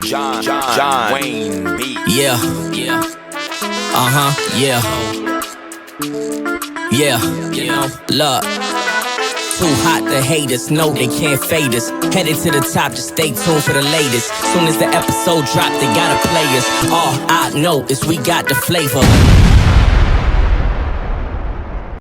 John Wayne B. Yeah. Yeah. Look. Too hot to hate us, no they can't fade us. Headed to the top, just stay tuned for the latest. Soon as the episode drop, they gotta play us. All I know is we got the flavor.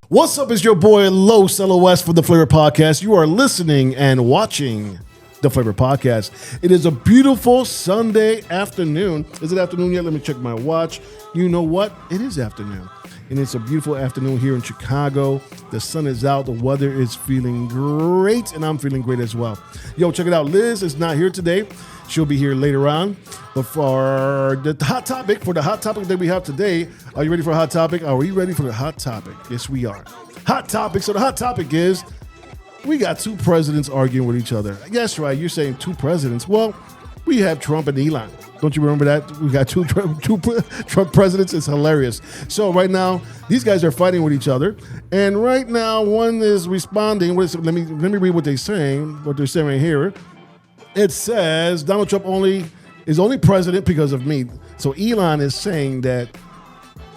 What's up, it's your boy Los LOS for the Flavor Podcast. You are listening and watching the Flavor Podcast. It is a beautiful Sunday afternoon. Is it afternoon yet? Let me check my watch. You know what? It is afternoon. And it's a beautiful afternoon here in Chicago. The sun is out. The weather is feeling great. And I'm feeling great as well. Yo, check it out. Liz is not here today. She'll be here later on. But for the hot topic, that we have today, are you ready for a hot topic? Are we ready for the hot topic? Yes, we are. Hot topic. So the hot topic is we got two presidents arguing with each other. Yes, right. You're saying two presidents. Well, we have Trump and Elon. Don't you remember that? We got two Trump presidents. It's hilarious. So right now, these guys are fighting with each other. And right now, one is responding. Let me read what they're saying. What they're saying right here. It says Donald Trump is only president because of me. So Elon is saying that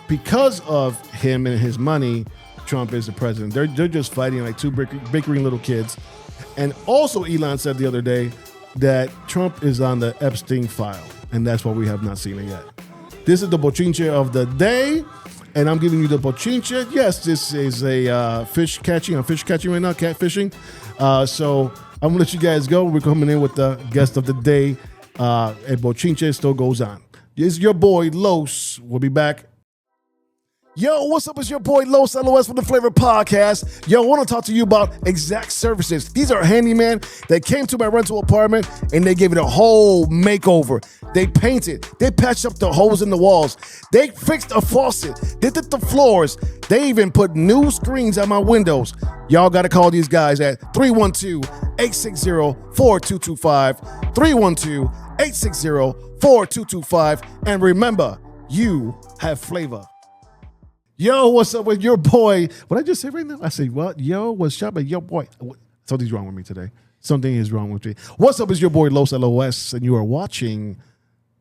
because of him and his money, Trump is the president. They're just fighting like two bickering little kids. And also Elon said the other day that Trump is on the Epstein file. And that's why we have not seen it yet. This is the bochinche of the day. And I'm giving you the bochinche. Yes, this is a fish catching. I'm fish catching right now, catfishing. So I'm going to let you guys go. We're coming in with the guest of the day. And bochinche still goes on. This is your boy, Los. We'll be back. Yo, what's up? It's your boy Los LOS from the Flavor Podcast. Yo, I want to talk to you about Exact Services. These are handymen that came to my rental apartment and they gave it a whole makeover. They painted, they patched up the holes in the walls, they fixed a faucet, they did the floors, they even put new screens on my windows. Y'all got to call these guys at 312-860-4225, 312-860-4225, and remember, you have flavor. Yo, what's up with your boy? What I just say right now? I say, what? Yo, what's up with your boy? Something's wrong with me today. Something is wrong with me. What's up is your boy, Los LOS, and you are watching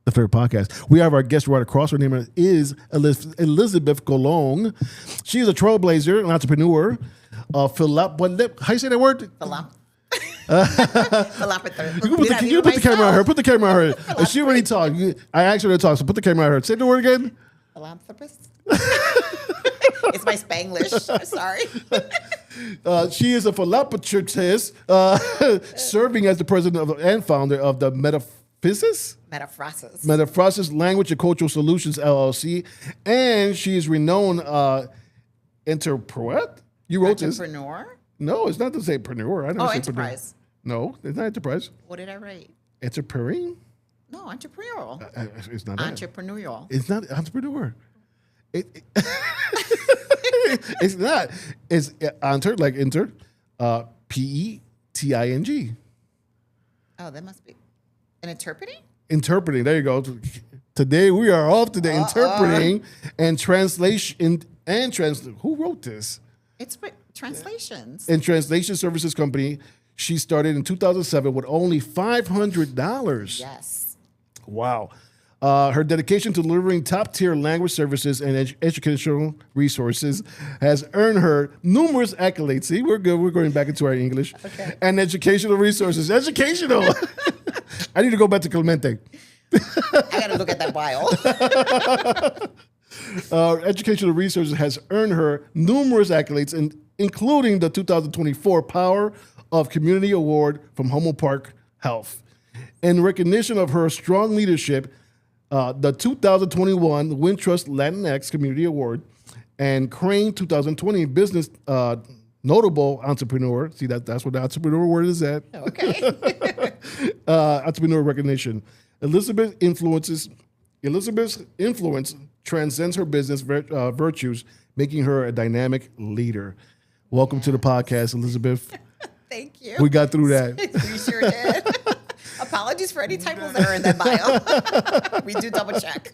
the Flavor Podcast. We have our guest right across. Her name is Elizabeth Colón. She is a trailblazer, an entrepreneur. How you say that word? Philanthropist. You put the camera on her. Put the camera on her. She already talked. I asked her to talk, so put the camera on her. Say the word again. Philanthropist. It's my Spanglish. Sorry. She is a philanthropist, serving as the president and founder of the Metaphrasis Language Cultural Solutions, LLC. And she is renowned entrepreneur. You wrote this. Entrepreneur? No, it's not to say preneur. I never say enterprise. Preneur. No, it's not enterprise. What did I write? Entrepreneur? No, entrepreneurial. It's not entrepreneurial. It's not entrepreneur. It's not. It's enter, PETING. Oh, that must be an interpreting? Interpreting. There you go. Today we are off today. Interpreting and translation. Who wrote this? It's translations. And translation services company. She started in 2007 with only $500. Yes. Wow. Her dedication to delivering top-tier language services and educational resources has earned her numerous accolades. See, we're good. We're going back into our English. Okay. And educational resources. Educational. I need to go back to Clemente. I got to look at that bio. Educational resources has earned her numerous accolades, including the 2024 Power of Community Award from Humboldt Park Health. In recognition of her strong leadership, the 2021 Wintrust Latinx Community Award and Crane 2020 Business Notable Entrepreneur. See, that's what the entrepreneur word is at. Okay. Entrepreneur recognition. Elizabeth's influence transcends her business virtues, making her a dynamic leader. Welcome to the podcast, Elizabeth. Thank you. We got through that. We sure did. Apologies for any typos that are in that bio. We do double check.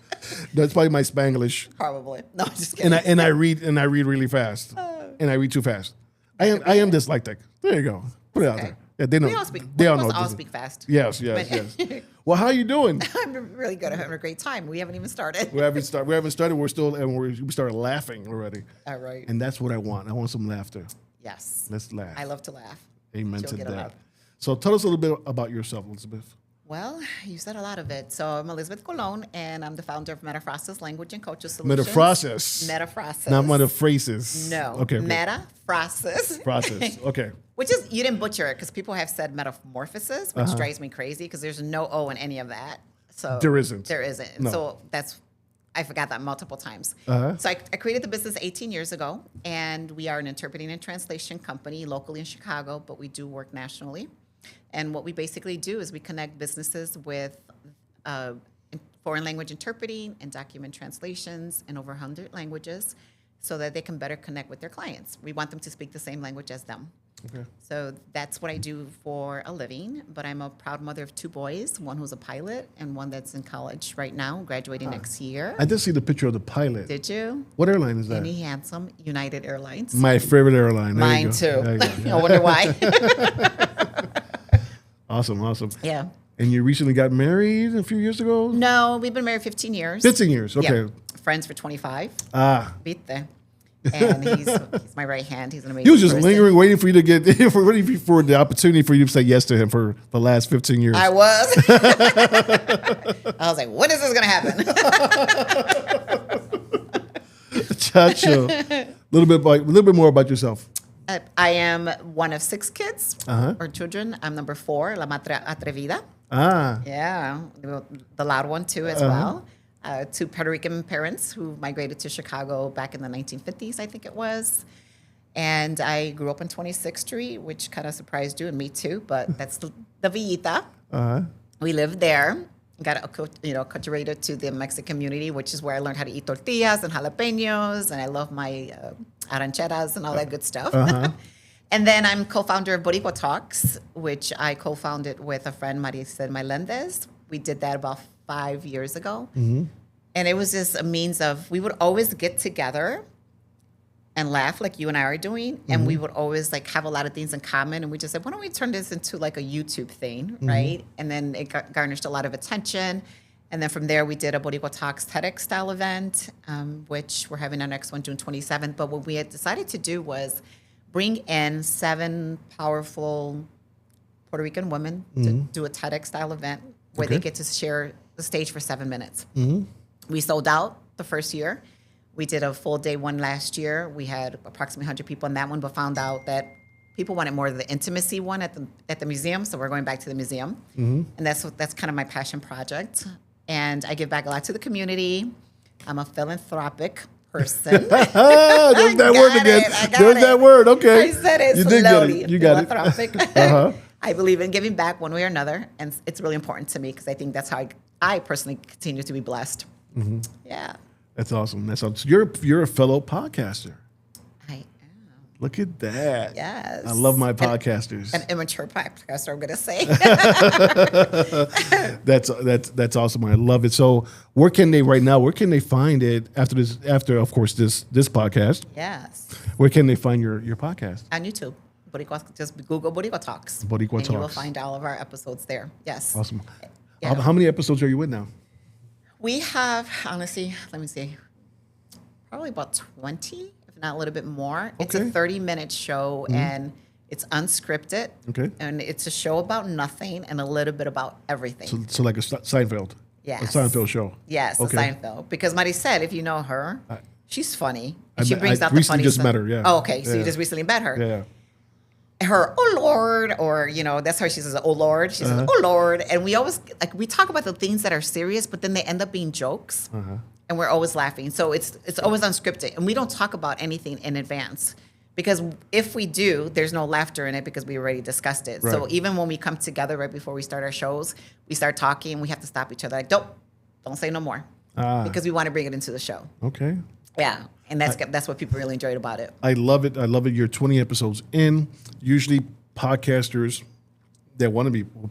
That's probably my Spanglish. Probably. No, I'm just kidding. And I read really fast. And I read too fast. I am dyslexic. There you go. Put it out there. Yeah, they know. We all speak. They all We know. all speak fast. Yes. Well, how you doing? I'm really good. I'm having a great time. We haven't even started. We haven't started. We're still, and we started laughing already. All right. And that's what I want. I want some laughter. Yes. Let's laugh. I love to laugh. Amen She'll to get a that. laugh. So tell us a little bit about yourself, Elizabeth. Well, you said a lot of it. So I'm Elizabeth Colón, and I'm the founder of Metaphrasis Language and Cultural Solutions. Metaphrasis. Metaphrasis. Not metaphrasis. No. Okay. Metaphrasis. Process. Okay. Which is, you didn't butcher it, because people have said metamorphosis, which drives me crazy, because there's no O in any of that. So There isn't. There isn't. No. So I forgot that multiple times. Uh-huh. So I created the business 18 years ago, and we are an interpreting and translation company locally in Chicago, but we do work nationally. And what we basically do is we connect businesses with foreign language interpreting and document translations in over 100 languages so that they can better connect with their clients. We want them to speak the same language as them. Okay. So that's what I do for a living, but I'm a proud mother of 2 boys, one who's a pilot and one that's in college right now, graduating next year. I did see the picture of the pilot. Did you? What airline is that? Any handsome United Airlines. My favorite airline. There you Mine go. too. There you go. Yeah. I wonder why. Awesome. Yeah. And you recently got married a few years ago? No, we've been married 15 years. 15 years. Okay. Yeah. Friends for 25. Ah. Viste. And he's my right hand. He's an amazing He was just person. lingering, waiting for you to get, waiting for the opportunity for you to say yes to him for the last 15 years. I was. I was like, when is this going to happen? Chacho. A little bit more about yourself. I am one of 6 kids Uh-huh. or children. I'm number 4, La Matra Atrevida. Ah. Yeah, the loud one too as well. 2 Puerto Rican parents who migrated to Chicago back in the 1950s, I think it was. And I grew up on 26th Street, which kind of surprised you and me too, but that's the Villita. Uh-huh. We lived there. Got acculturated to the Mexican community, which is where I learned how to eat tortillas and jalapenos, and I love my arrancheras and all that good stuff. Uh-huh. And then I'm co-founder of BoricuaTalks, which I co-founded with a friend, Maricel Melendez. We did that about 5 years ago. Mm-hmm. And it was just a means of, we would always get together and laugh like you and I are doing. And we would always like have a lot of things in common. And we just said, why don't we turn this into like a YouTube thing, right? And then it garnished a lot of attention. And then from there, we did a BoricuaTalks TEDx style event, which we're having our next one June 27th. But what we had decided to do was bring in 7 powerful Puerto Rican women to do a TEDx style event where they get to share the stage for 7 minutes. We sold out the first year. We did a full day one last year. We had approximately 100 people in that one, but found out that people wanted more of the intimacy one at the museum, so we're going back to the museum. And that's kind of my passion project. And I give back a lot to the community. I'm a philanthropic person. There's that word again. There's that word. Okay. I said it You did slowly. get it. You got it. Philanthropic. Uh-huh. I believe in giving back one way or another, and it's really important to me because I think that's how I personally continue to be blessed. Yeah. That's awesome. That's awesome. So you're a fellow podcaster. I am. Look at that. Yes. I love my podcasters. An immature podcaster, I'm going to say. That's awesome. I love it. So where can they find it after of course this podcast? Yes. Where can they find your podcast? On YouTube. Just Google BoricuaTalks. BoricuaTalks. And you will find all of our episodes there. Yes. Awesome. Yeah. How many episodes are you with now? We have, honestly, let me see, probably about 20, if not a little bit more. It's a Okay. 30-minute show, and it's unscripted. Okay. And it's a show about nothing and a little bit about everything. So like a Seinfeld. Yes. A Seinfeld show. Yes, Okay. a Seinfeld. Because Marty said, if you know her, she's funny. I And she met- brings I out the recently funny just stuff. met her, yeah. Oh, okay. So Yeah. you just recently met her. Yeah. Her, oh Lord, or that's how she says, oh Lord. She says, oh Lord, and we always we talk about the things that are serious, but then they end up being jokes, and we're always laughing. So it's always unscripted, and we don't talk about anything in advance because if we do, there's no laughter in it because we already discussed it. So Right. even when we come together right before we start our shows, we start talking, and we have to stop each other like, don't say no more, because we want to bring it into the show. Okay. Yeah, and that's what people really enjoyed about it. I love it. You're 20 episodes in. Usually podcasters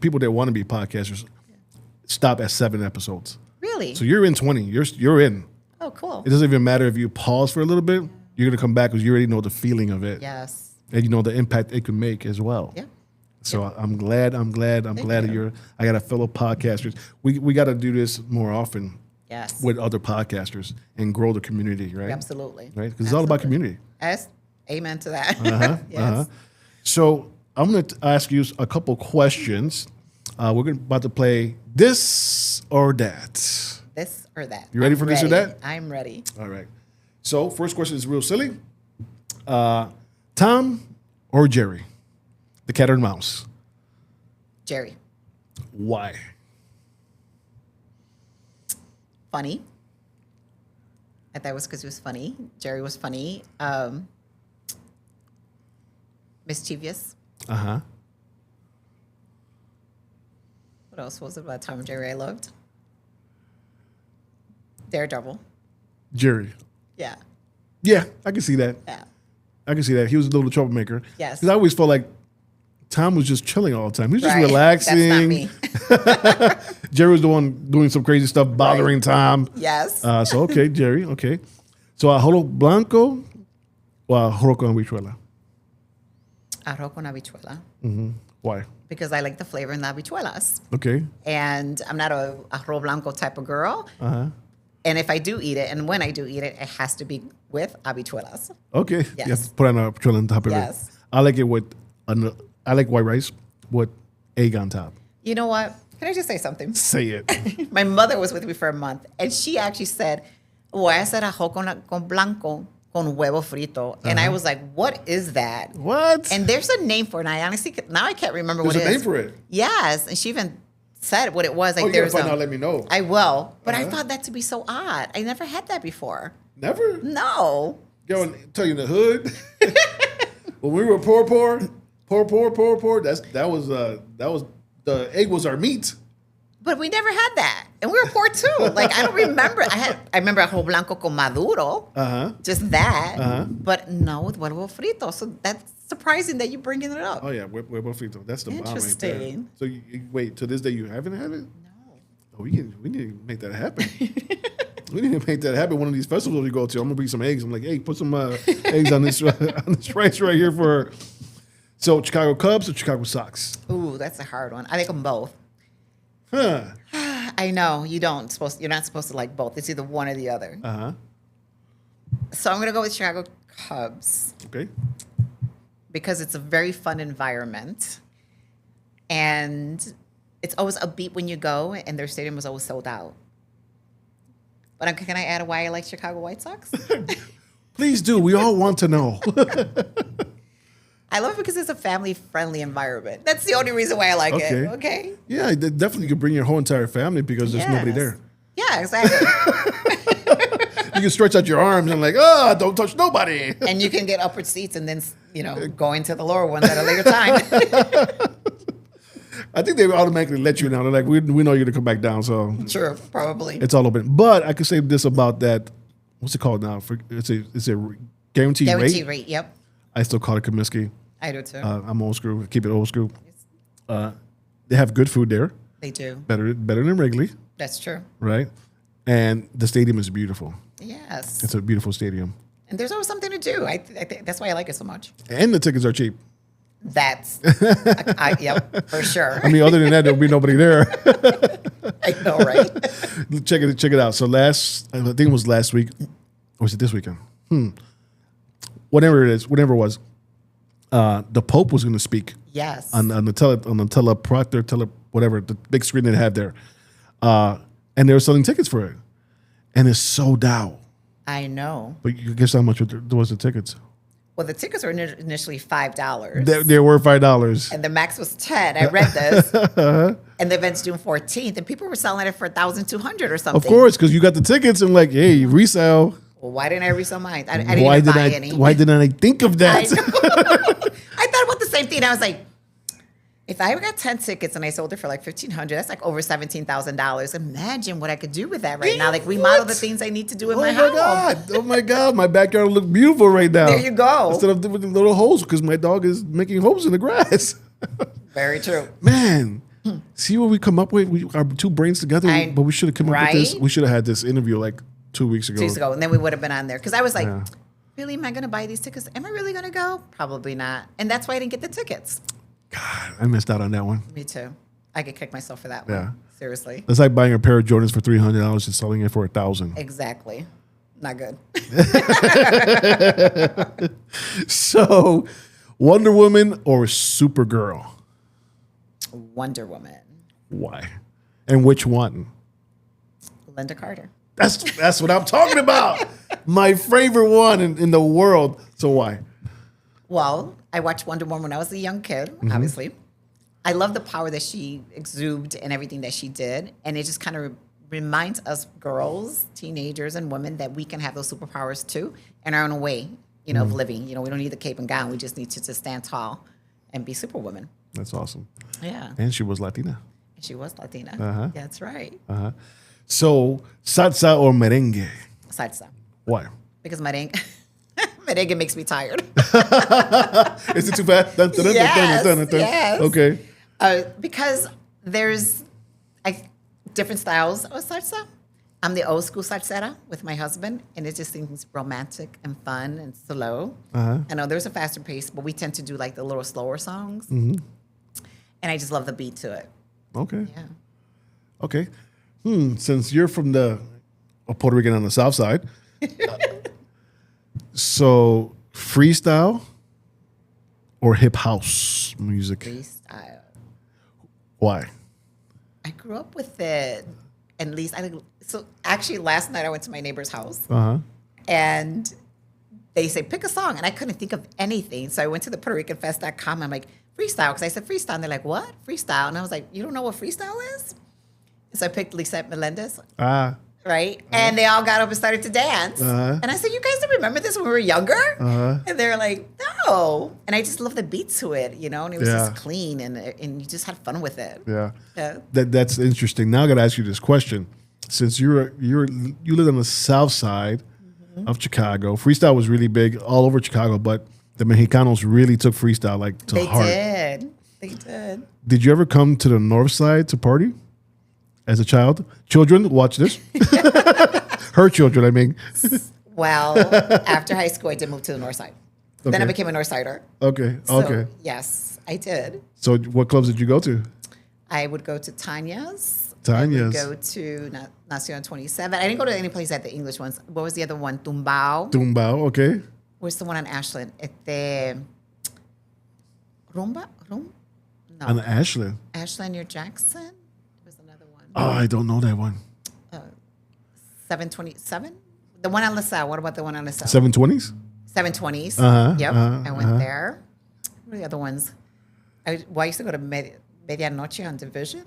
people that want to be podcasters stop at 7 episodes. Really? So you're in 20. You're in. Oh, cool. It doesn't even matter if you pause for a little bit. You're going to come back because you already know the feeling of it. Yes. And you know the impact it can make as well. Yeah. So I'm glad that I got a fellow podcasters. We got to do this more often. Yes. With other podcasters and grow the community, right? Absolutely. Right? Because it's all about community. Yes. Amen to that. Yes. So I'm going to ask you a couple questions. We're about to play this or that. This or that. You ready for this or that? I'm ready. All right. So first question is real silly. Tom or Jerry? The cat or the mouse? Jerry. Why? Funny. I thought it was because he was funny. Jerry was funny. Mischievous. Uh-huh. What else was it about Tom and Jerry I loved? Daredevil. Jerry. Yeah. Yeah, I can see that. Yeah. I can see that. He was a little troublemaker. Yes. Because I always felt like Tom was just chilling all the time. He was just Right. relaxing. That's not me. Jerry was the one doing some crazy stuff, bothering Tom. Yes. So, okay, Jerry, okay. So, arroz blanco or arroz con habichuela? Arroz con habichuela. Why? Because I like the flavor in the habichuelas. Okay. And I'm not a arroz blanco type of girl. Uh-huh. And if I do eat it, and when I do eat it, it has to be with habichuelas. Okay. Yes. You have to put on a habichuela on top of Yes. it. I like it with, I like white rice with egg on top. You know what? Can I just say something? Say it. My mother was with me for a month, and she actually said, voy a hacer arroz con blanco con huevo frito. And I was like, what is that? What? And there's a name for it, and I honestly, now I can't remember There's what it is. a name for it? Yes, and she even said what it was. Like You gotta find out, let me know. I will, but I found that to be so odd. I never had that before. Never? No. Yo, and tell you in the hood, when we were poor, that was the egg was our meat. But we never had that. And we were poor too. Like, I don't remember. I remember arroz blanco con maduro. Just that. But no, with huevo frito. So that's surprising that you're bringing it up. Oh yeah, huevo frito. That's the bomb right there. Interesting. So you wait, to this day you haven't had it? No. Oh, we need to make that happen. We need to make that happen. One of these festivals we go to, I'm gonna bring some eggs. I'm like, hey, put some eggs on this rice right here for. So Chicago Cubs or Chicago Sox? Ooh, that's a hard one. I like them both. Huh. I know you're not supposed to like both. It's either one or the other. So I'm gonna go with Chicago Cubs Okay. because it's a very fun environment, and it's always upbeat when you go, and their stadium is always sold out. But can I add why I like Chicago White Sox? Please do. We all want to know. I love it because it's a family-friendly environment. That's the only reason why I like it. Okay. Yeah, definitely you can bring your whole entire family because there's nobody there. Yeah, exactly. You can stretch out your arms and like, don't touch nobody. And you can get upward seats and then, go into the lower ones at a later time. I think they automatically let you now. They're like, we know you're going to come back down, so. Sure, probably. It's all open. But I could say this about that. What's it called now? It's a guaranteed rate. Guaranteed rate, yep. I still call it Comiskey. I do too. I'm old school. Keep it old school. They have good food there. They do. Better than Wrigley, That's true. right? And the stadium is beautiful. Yes. It's a beautiful stadium. And there's always something to do. I think that's why I like it so much. And the tickets are cheap. That's, yep, for sure. I mean, other than that, there'll be nobody there. I know, right? Check it out. So I think it was last week, or was it this weekend? Whatever it was, the Pope was going to speak. Yes. On the teleprompter, whatever, the big screen they had there. And they were selling tickets for it. And it's sold out. I know. But you guess how much was the tickets? Well, the tickets were initially $5. They were $5. And the max was 10. I read this. And the event's June 14th. And people were selling it for $1,200 or something. Of course, because you got the tickets and like, hey, resale. Well, why didn't I resell mine? I didn't even buy any. Why didn't I think of that? I thought about the same thing. I was like, if I got 10 tickets and I sold it for like $1,500, that's like over $17,000. Imagine what I could do with that right now. Like remodel the things I need to do in my house. Oh my God. My backyard will look beautiful right now. There you go. Instead of with the little holes, because my dog is making holes in the grass. Very true. Man, see what we come up with? Our two brains together, but we should have come up with this. We should have had this interview like 2 weeks ago. 2 weeks ago, and then we would have been on there. Because I was like, really, am I going to buy these tickets? Am I really going to go? Probably not. And that's why I didn't get the tickets. God, I missed out on that one. Me too. I could kick myself for that Yeah. one. Seriously. It's like buying a pair of Jordans for $300 and selling it for $1,000. Exactly. Not good. So, Wonder Woman or Supergirl? Wonder Woman. Why? And which one? Linda Carter. That's what I'm talking about. My favorite one in the world. So why? Well, I watched Wonder Woman when I was a young kid, obviously. I love the power that she exuded and everything that she did. And it just kind of reminds us girls, teenagers, and women that we can have those superpowers too in our own way, of living. We don't need the cape and gown. We just need to just stand tall and be superwomen. That's awesome. Yeah. And she was Latina. She was Latina. Uh-huh. That's right. So, salsa or merengue? Salsa. Why? Because merengue makes me tired. Is it too fast? Yes. Okay. Because there's different styles of salsa. I'm the old school salsera with my husband, and it just seems romantic and fun and slow. I know there's a faster pace, but we tend to do like the little slower songs. And I just love the beat to it. Okay. Yeah. Okay. Since you're from Puerto Rican on the south side, so freestyle or hip house music? Freestyle. Why? I grew up with it. At least so actually last night I went to my neighbor's house and they say pick a song, and I couldn't think of anything. So I went to the PuertoRicanFest.com. I'm like, freestyle, because I said freestyle, and they're like, what? Freestyle? And I was like, you don't know what freestyle is? So I picked Lisette Melendez. Right? And they all got up and started to dance. And I said, you guys don't remember this when we were younger? And they're like, no. And I just love the beat to it, and it was just clean, and you just had fun with it. Yeah. Yeah. That's interesting. Now I got to ask you this question. Since you live on the south side of Chicago, freestyle was really big all over Chicago, but the Mexicanos really took freestyle to heart. They did. Did you ever come to the north side to party as a child? Children, watch this. Her children, I mean. Well, after high school, I did move to the north side. Then I became a north sider. Okay. So, yes, I did. So what clubs did you go to? I would go to Tanya's. I Tanya's. would go to Nacion 27. I didn't go to any place at the English ones. What was the other one? Tumbao, okay. Where's the one on Ashland? Rumba? No. On Ashland. Ashland near Jackson? There's another one. Oh, I don't know that one. 727? The one on LaSalle. What about the one on LaSalle? 720s? 720s. Yep. I went there. What are the other ones? I used to go to Medianoche on Division.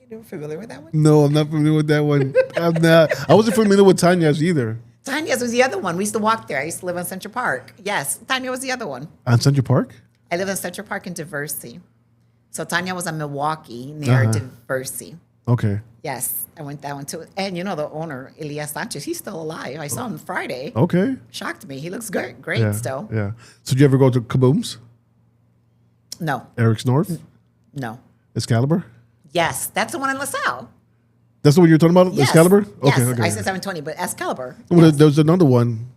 You familiar with that one? No, I'm not familiar with that one. I'm not. I wasn't familiar with Tanya's either. Tanya's was the other one. We used to walk there. I used to live on Central Park. Yes, Tanya was the other one. On Central Park? I live in Central Park in Diversey. So Tanya was on Milwaukee near Diversey. Okay. Yes, I went that one too. And the owner, Elias Sanchez, he's still alive. I saw him Friday. Okay. Shocked me. He looks great Yeah, still. Yeah. So did you ever go to Kaboom's? No. Eric's North? No. Excalibur? Yes, that's the one in LaSalle. That's the one you're talking about? Yes. Excalibur? Yes, Okay. I said 720, but Excalibur. Well, Yes. there was another one.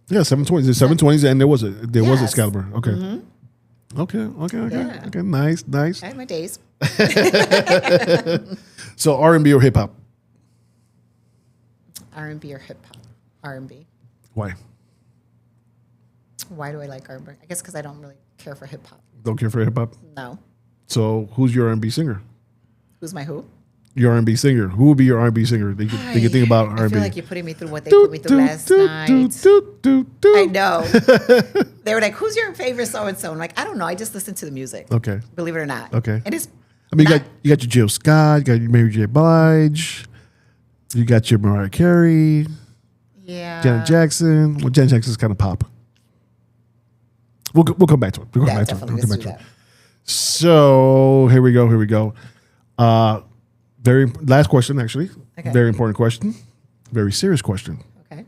Yeah, 720s. There's 720s, and there was Yes. Excalibur. Okay. Okay. Yeah. Okay. Nice. I had my days. So R&B or hip hop? R&B or hip hop? R&B. Why? Why do I like R&B? I guess because I don't really care for hip hop. Don't care for hip hop? No. So who's your R&B singer? Who's my who? Your R&B singer. Who would be your R&B singer? They could think about R&B. I feel like you're putting me through what they put me through last night. I know. They were like, who's your favorite so-and-so? I'm like, I don't know. I just listen to the music. Okay. Believe it or not. Okay. And it's I mean, you got your Jill Scott, you got your Mary J. Blige, you got your Mariah Carey, Janet Jackson. Well, Janet Jackson's kind of pop. We'll come back to it. We'll come back to it. We'll come back to it. So here we go. Very last question, actually. Okay. Very important question. Very serious question. Okay.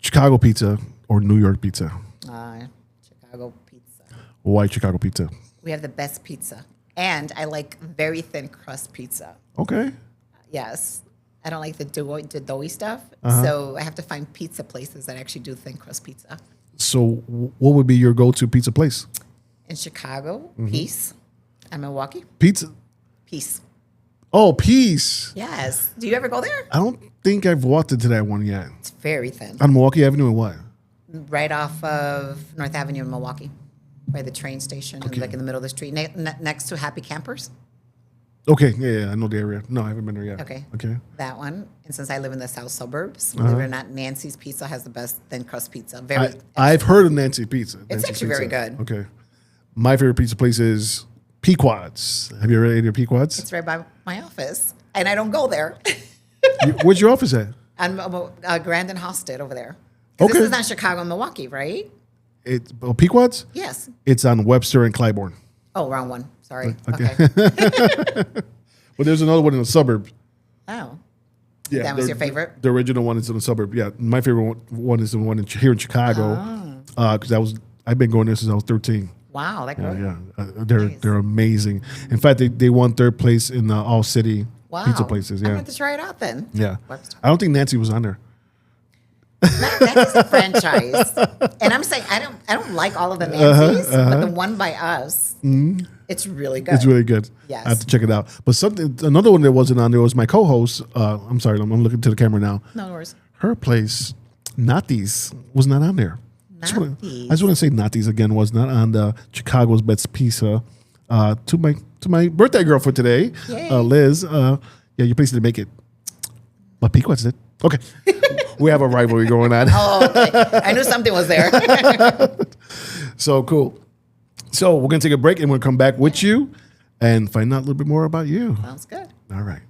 Chicago pizza or New York pizza? Chicago pizza. Why Chicago pizza? We have the best pizza. And I like very thin crust pizza. Okay. Yes. I don't like the doughy stuff. So I have to find pizza places that actually do thin crust pizza. So what would be your go-to pizza place? In Chicago, Peace. And Milwaukee, Pizza. Peace. Oh, Peace. Yes. Do you ever go there? I don't think I've walked into that one yet. It's very thin. On Milwaukee Avenue and what? Right off of North Avenue in Milwaukee, by the train station, and like in the middle of the street, next to Happy Campers. Okay, yeah, I know the area. No, I haven't been there yet. Okay. Okay. That one. And since I live in the south suburbs, believe it or not, Nancy's Pizza has the best thin crust pizza. I've heard of Nancy Pizza. It's Nancy actually Pizza. very good. Okay. My favorite pizza place is Pequod's. Have you ever ate your Pequod's? It's right by my office, and I don't go there. Where's your office at? On Grand and Hosted over there. Okay. This is not Chicago and Milwaukee, right? Pequod's? Yes. It's on Webster and Clybourne. Oh, wrong one. Sorry. Okay. Okay. But there's another one in the suburbs. Oh. Yeah, That was your favorite? The original one is in the suburb. Yeah, my favorite one is the one here in Chicago. Because I've been going there since I was 13. Wow, that great. Yeah. They're amazing. In fact, they won third place in all city pizza places. Yeah. I have to try it out then. Yeah. Webster. I don't think Nancy was on there. That's a franchise, and I'm saying I don't like all of the Nancy's, but the one by us, it's really good. It's really good. Yes. I have to check it out. But another one that wasn't on there was my co-host. I'm sorry, I'm looking to the camera now. No worries. Her place, Natty's, was not on there. I just want to say Natty's again was not on the Chicago's Best Pizza. To my birthday girl for today, Liz. Yeah, your place didn't make it, but Pequod's did. Okay. We have a rivalry going on. Oh, okay. I knew something was there. So cool. So we're going to take a break and we'll come back with you and find out a little bit more about you. Sounds good. All right.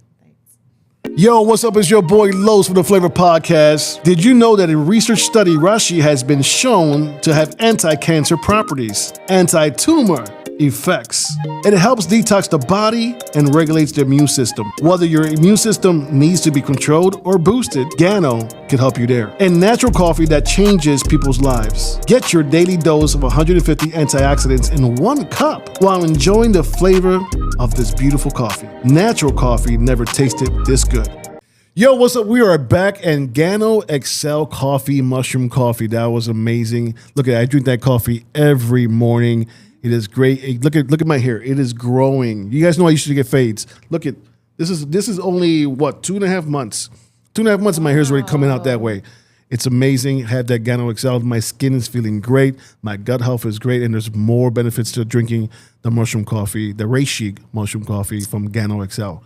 Yo, what's up? It's your boy Los from the Flavor Podcast. Did you know that in a research study, Rashi has been shown to have anti-cancer properties, anti-tumor effects, and it helps detox the body and regulates the immune system. Whether your immune system needs to be controlled or boosted, Gano can help you there. And natural coffee that changes people's lives. Get your daily dose of 150 antioxidants in 1 cup while enjoying the flavor of this beautiful coffee. Natural coffee never tasted this good. Yo, what's up? We are back, and Gano Excel Coffee, mushroom coffee. That was amazing. Look at that. I drink that coffee every morning. It is great. Look at my hair. It is growing. You guys know I used to get fades. Look at this is only what 2.5 months. 2.5 months and my hair is already coming out that way. It's amazing. Had that Gano Excel. My skin is feeling great. My gut health is great, and there's more benefits to drinking the mushroom coffee, the Reishi mushroom coffee from Gano Excel.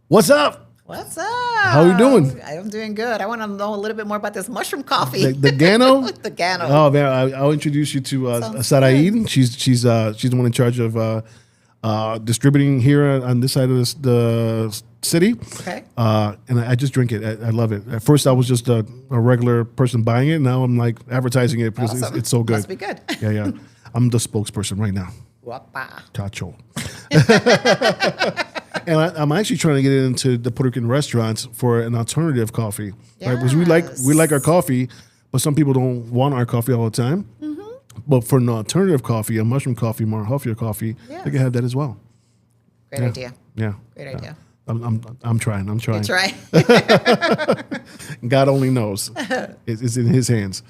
What's up? What's up? How you doing? I'm doing good. I want to know a little bit more about this mushroom coffee. The Gano? The Gano. Oh man, I'll introduce you to Saraid. She's the one in charge of distributing here on this side of the city. Okay. And I just drink it. I love it. At first, I was just a regular person buying it. Now I'm like advertising it because it's so good. Must be good. Yeah. I'm the spokesperson right now. Wapa. Chacho. And I'm actually trying to get into the Puerto Rican restaurants for an alternative coffee. Right? Because we like our coffee, but some people don't want our coffee all the time. Mm-hmm. But for an alternative coffee, a mushroom coffee, more healthier coffee, they can have that as well. Great idea. Yeah. Great idea. I'm trying. You try. God only knows. It's in His hands.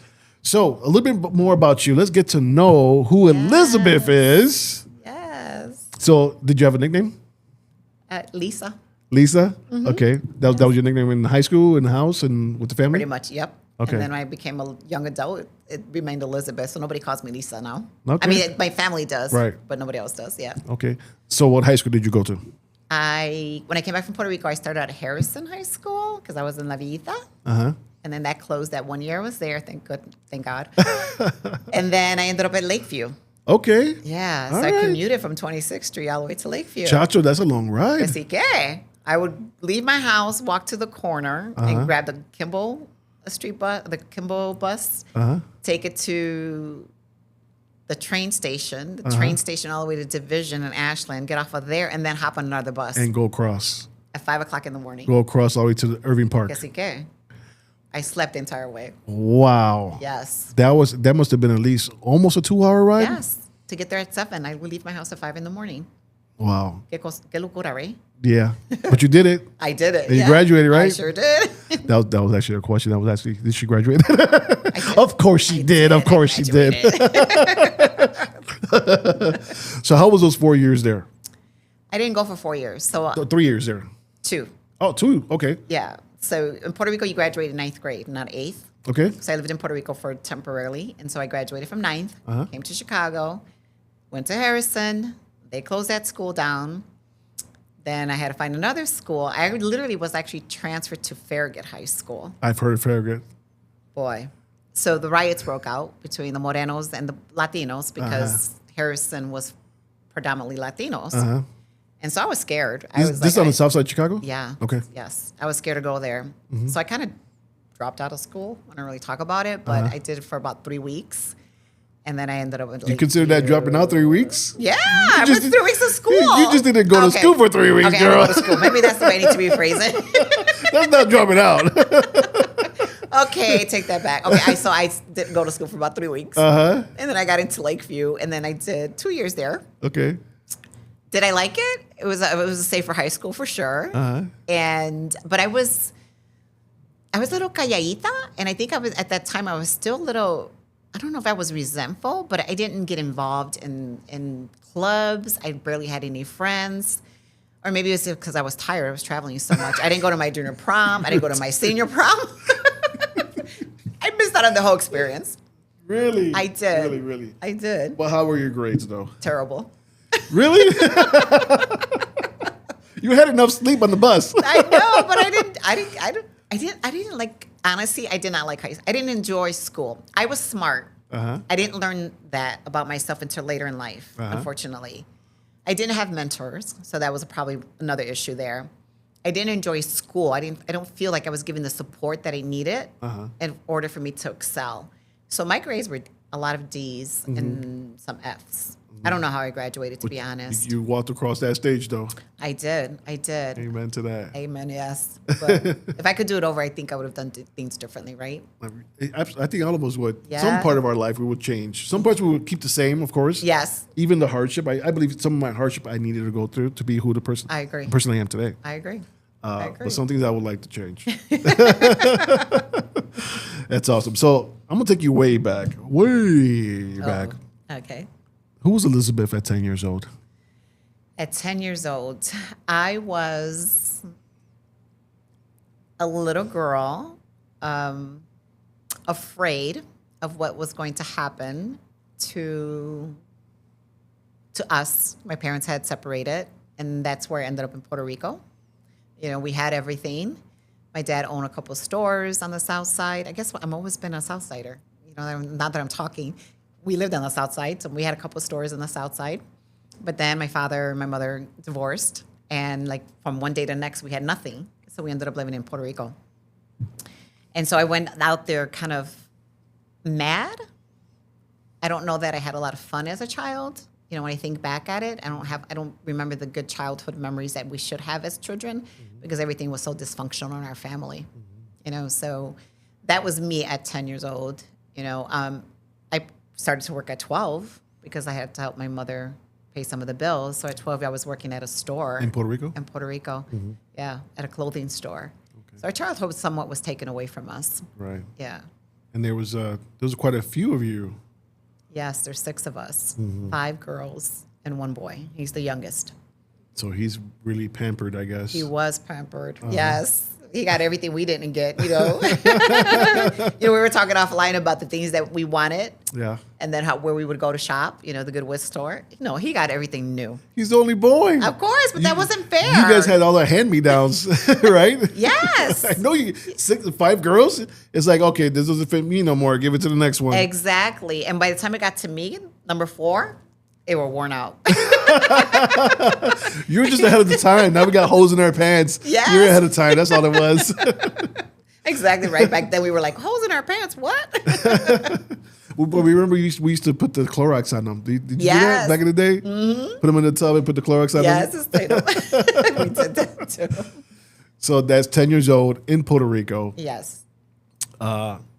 So a little bit more about you. Let's get to know who Elizabeth is. Yes. So did you have a nickname? Lisa. Lisa? Mm-hmm. Okay. That was your nickname in high school, in the house, and with the family? Pretty much, yep. Okay. And then when I became a young adult, it remained Elizabeth, so nobody calls me Lisa now. Okay. I mean, my family does, right, but nobody else does, yeah. Okay. So what high school did you go to? When I came back from Puerto Rico, I started at Harrison High School because I was in La Villita. Uh-huh. And then that closed that 1 year I was there, thank God. And then I ended up at Lakeview. Okay. Yeah, so All I right. commuted from 26th Street all the way to Lakeview. Chacho, that's a long ride. Así que I would leave my house, walk to the corner, and grab the Kimball bus, take it to the train station, train station all the way to Division and Ashland, get off of there, and then hop on another bus And go across. at 5 o'clock in the morning. Go across all the way to the Irving Park. Así que I slept the entire way. Wow. Yes. That must have been at least almost a 2-hour ride? Yes. To get there at 7, I would leave my house at 5 in the morning. Wow. Qué locura, right? Yeah. But you did it. I did it. And you graduated, right? I sure did. That was actually a question. That was actually, did she graduate? Of course she did. Of course she did. So how was those 4 years there? I didn't go for 4 years. So 3 years there. 2. Oh, 2. Okay. Yeah. So in Puerto Rico, you graduate in 9th grade, not 8th. Okay. So I lived in Puerto Rico for temporarily. And so I graduated from 9th, came to Chicago, went to Harrison. They closed that school down. Then I had to find another school. I literally was actually transferred to Farragut High School. I've heard of Farragut. Boy. So the riots broke out between the Morenos and the Latinos because Harrison was predominantly Latinos. And so I was scared. This on the south side of Chicago? Yeah. Okay. Yes. I was scared to go there. So I kind of dropped out of school. I don't really talk about it, but I did it for about 3 weeks. And then I ended up with You consider that dropping out 3 weeks? Yeah, I went 3 weeks of school. You just didn't go to school for 3 weeks, okay, girl. I didn't go to school. Maybe that's the way I need to rephrase it. That's not dropping out. Okay, take that back. Okay, so I didn't go to school for about 3 weeks. And then I got into Lakeview, and then I did 2 years there. Okay. Did I like it? It was a safer high school for sure. But I was a little calladita, and I think at that time I was still a little. I don't know if I was resentful, but I didn't get involved in clubs. I barely had any friends. Or maybe it was because I was tired. I was traveling so much. I didn't go to my junior prom. I didn't go to my senior prom. I missed out on the whole experience. Really? I did. Really? I did. Well, how were your grades, though? Terrible. Really? You had enough sleep on the bus. I know, but I didn't like, honestly, I did not like high school. I didn't enjoy school. I was smart. I didn't learn that about myself until later in life, unfortunately. I didn't have mentors, so that was probably another issue there. I didn't enjoy school. I don't feel like I was given the support that I needed in order for me to excel. So my grades were a lot of D's and some F's. I don't know how I graduated, to be honest. You walked across that stage, though. I did. Amen to that. Amen, yes. But if I could do it over, I think I would have done things differently, right? I think all of us would. Yeah. Some part of our life we would change. Some parts we would keep the same, of course. Yes. Even the hardship. I believe some of my hardship I needed to go through to be who the person I agree. the person I am today. I agree. But some things I would like to change. That's awesome. So I'm gonna take you way back. Back. Okay. Who was Elizabeth at 10 years old? At 10 years old, I was a little girl, afraid of what was going to happen to us. My parents had separated, and that's where I ended up in Puerto Rico. You know, we had everything. My dad owned a couple of stores on the south side. I guess I've always been a south sider. You know, not that I'm talking. We lived on the south side, so we had a couple of stores on the south side. But then my father and my mother divorced, and like from one day to the next, we had nothing. So we ended up living in Puerto Rico. And so I went out there kind of mad. I don't know that I had a lot of fun as a child. You know, when I think back at it, I don't remember the good childhood memories that we should have as children because everything was so dysfunctional in our family. You know, so that was me at 10 years old. You know, I started to work at 12 because I had to help my mother pay some of the bills. So at 12, I was working at a store. In Puerto Rico? In Puerto Rico, yeah, at a clothing store. Okay. So our childhood somewhat was taken away from us. Right. Yeah. And there was quite a few of you. Yes, there's 6 of us, 5 girls and 1 boy. He's the youngest. So he's really pampered, I guess. He was pampered, yes. He got everything we didn't get, you know. We were talking offline about the things that we wanted. Yeah. And then where we would go to shop, you know, the Goodwill store. No, he got everything new. He's the only boy. Of course, but that wasn't fair. You guys had all the hand-me-downs, right? Yes. I know 5 girls. It's like, okay, this doesn't fit me no more. Give it to the next one. Exactly. And by the time it got to me, number 4, they were worn out. You were just ahead of the time. Now we got holes in our pants. Yes. You're ahead of time. That's all it was. Exactly right. Back then we were like, holes in our pants, what? But remember we used to put the Clorox on them. Did you do that back in the day? Mm-hmm. Put them in the tub and put the Clorox on them? Yes, we did that too. So that's 10 years old in Puerto Rico. Yes.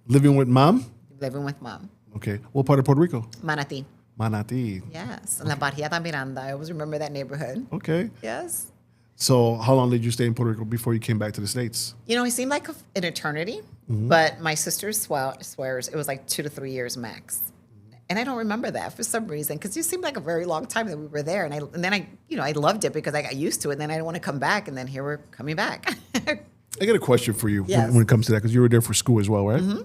Living with mom? Living with mom. Okay. What part of Puerto Rico? Manatí. Manatí. Yes. La Barriada Miranda. I always remember that neighborhood. Okay. Yes. So how long did you stay in Puerto Rico before you came back to the States? You know, it seemed like an eternity, but my sister swears it was like 2 to 3 years max. And I don't remember that for some reason, because it seemed like a very long time that we were there. And then I loved it because I got used to it. And then I didn't want to come back. And then here we're coming back. I got a question for you Yes. when it comes to that, because you were there for school as well, right? Mm-hmm.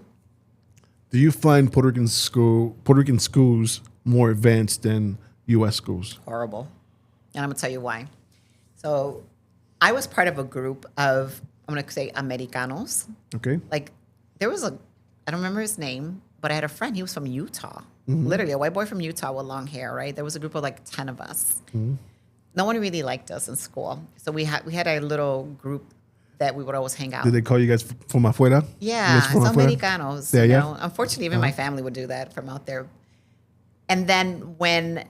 Do you find Puerto Rican schools more advanced than U.S. schools? Horrible. And I'm going to tell you why. So I was part of a group of, I'm going to say, Americanos. Okay. Like, there was I don't remember his name, but I had a friend. He was from Utah. Literally, a white boy from Utah with long hair, right? There was a group of like 10 of us. No one really liked us in school. So we had a little group that we would always hang out. Did they call you guys from afuera? Yeah, from some afuera? Americanos. Yeah, you yeah. know? Unfortunately, even my family would do that from out there. And then when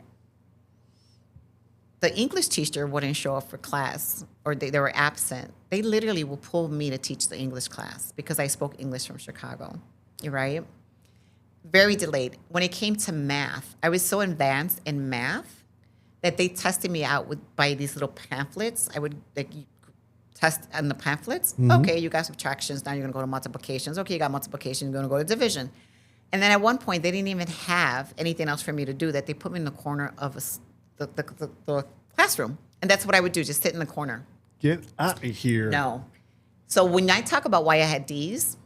the English teacher wouldn't show up for class, or they were absent, they literally would pull me to teach the English class because I spoke English from Chicago, right? Very delayed. When it came to math, I was so advanced in math that they tested me out by these little pamphlets. I would test on the pamphlets. Okay, you got subtractions. Now you're going to go to multiplications. Okay, you got multiplication. You're going to go to division. And then at one point, they didn't even have anything else for me to do, that they put me in the corner of the classroom. And that's what I would do, just sit in the corner. Get out of here. No. So when I talk about why I had D's,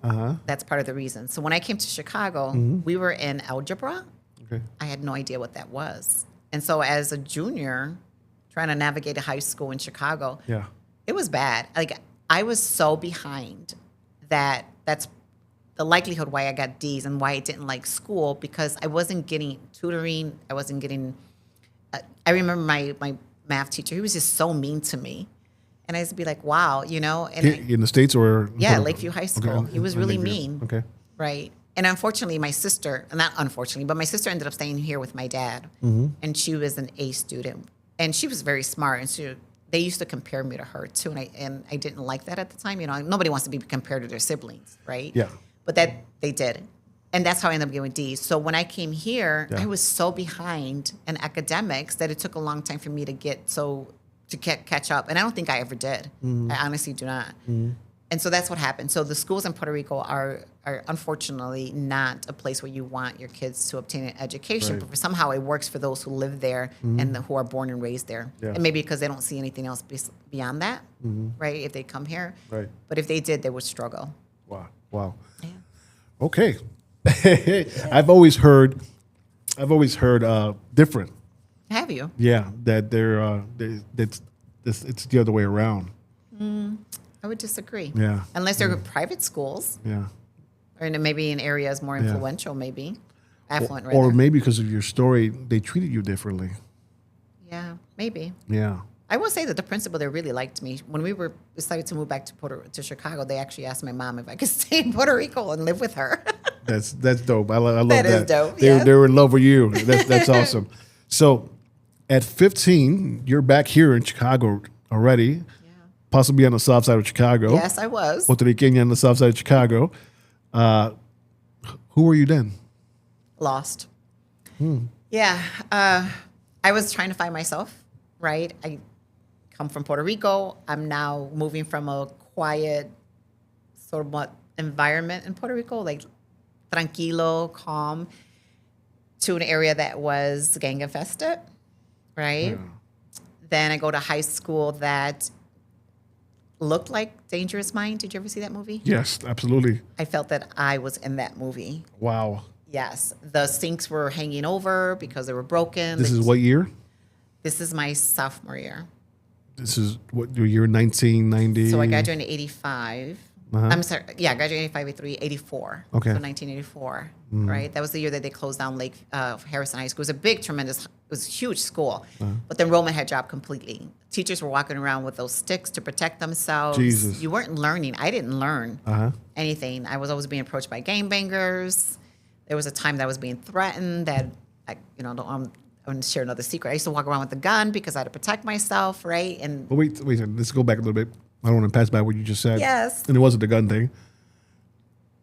that's part of the reason. So when I came to Chicago, we were in algebra. Okay. I had no idea what that was. And so as a junior, trying to navigate a high school in Chicago, Yeah. it was bad. Like, I was so behind that's the likelihood why I got D's and why I didn't like school, because I wasn't getting tutoring. I wasn't getting, I remember my math teacher, he was just so mean to me. And I used to be like, wow, you know. And In the States or? yeah, Lakeview High School. Okay. He was In really Lakeview. mean. Okay. Right. And unfortunately, my sister, not unfortunately, but my sister ended up staying here with my dad. And she was an A student. And she was very smart. And they used to compare me to her, too. And I didn't like that at the time. You know, nobody wants to be compared to their siblings, right? Yeah. But that they did. And that's how I ended up getting D's. So when I came here, Yeah. I was so behind in academics that it took a long time for me to catch up. And I don't think I ever did. I honestly do not. And so that's what happened. So the schools in Puerto Rico are unfortunately not a place where you want your kids to obtain an education. Right. But somehow it works for those who live there and who are born and raised there. Yeah. And maybe because they don't see anything else beyond that, right? If they come here. Right. But if they did, they would struggle. Wow. Yeah. Okay. I've always heard different. Have you? Yeah, that it's the other way around. I would disagree. Yeah. Unless they're private schools, Yeah. or maybe in areas more influential, maybe affluent. Or rather. maybe because of your story, they treated you differently. Yeah, maybe. Yeah. I will say that the principal there really liked me. When we decided to move back to Chicago, they actually asked my mom if I could stay in Puerto Rico and live with her. That's dope. I love that. That is dope, They yeah. they were in love with you. That's awesome. So, at 15, you're back here in Chicago already, possibly on the south side of Chicago. Yes, I was. Puerto Rican on the south side of Chicago. Who were you then? Lost. Yeah. I was trying to find myself, right? I come from Puerto Rico. I'm now moving from a quiet sort of environment in Puerto Rico, like tranquilo, calm, to an area that was gang infested, right? Then I go to high school that looked like Dangerous Mind. Did you ever see that movie? Yes, absolutely. I felt that I was in that movie. Wow. Yes. The sinks were hanging over because they were broken. This is what year? This is my sophomore year. This is what your year 1990. So I graduated in 85. I'm sorry. Yeah, I graduated in 85, 83, 84. Okay. So 1984, right? That was the year that they closed down Harrison High School. It was a big, tremendous, it was a huge school. But the enrollment had dropped completely. Teachers were walking around with those sticks to protect themselves. Jesus. You weren't learning. I didn't learn anything. I was always being approached by gangbangers. There was a time that I was being threatened that, I wouldn't share another secret. I used to walk around with a gun because I had to protect myself, right? And But wait, let's go back a little bit. I don't want to pass by what you just said. Yes. And it wasn't the gun thing.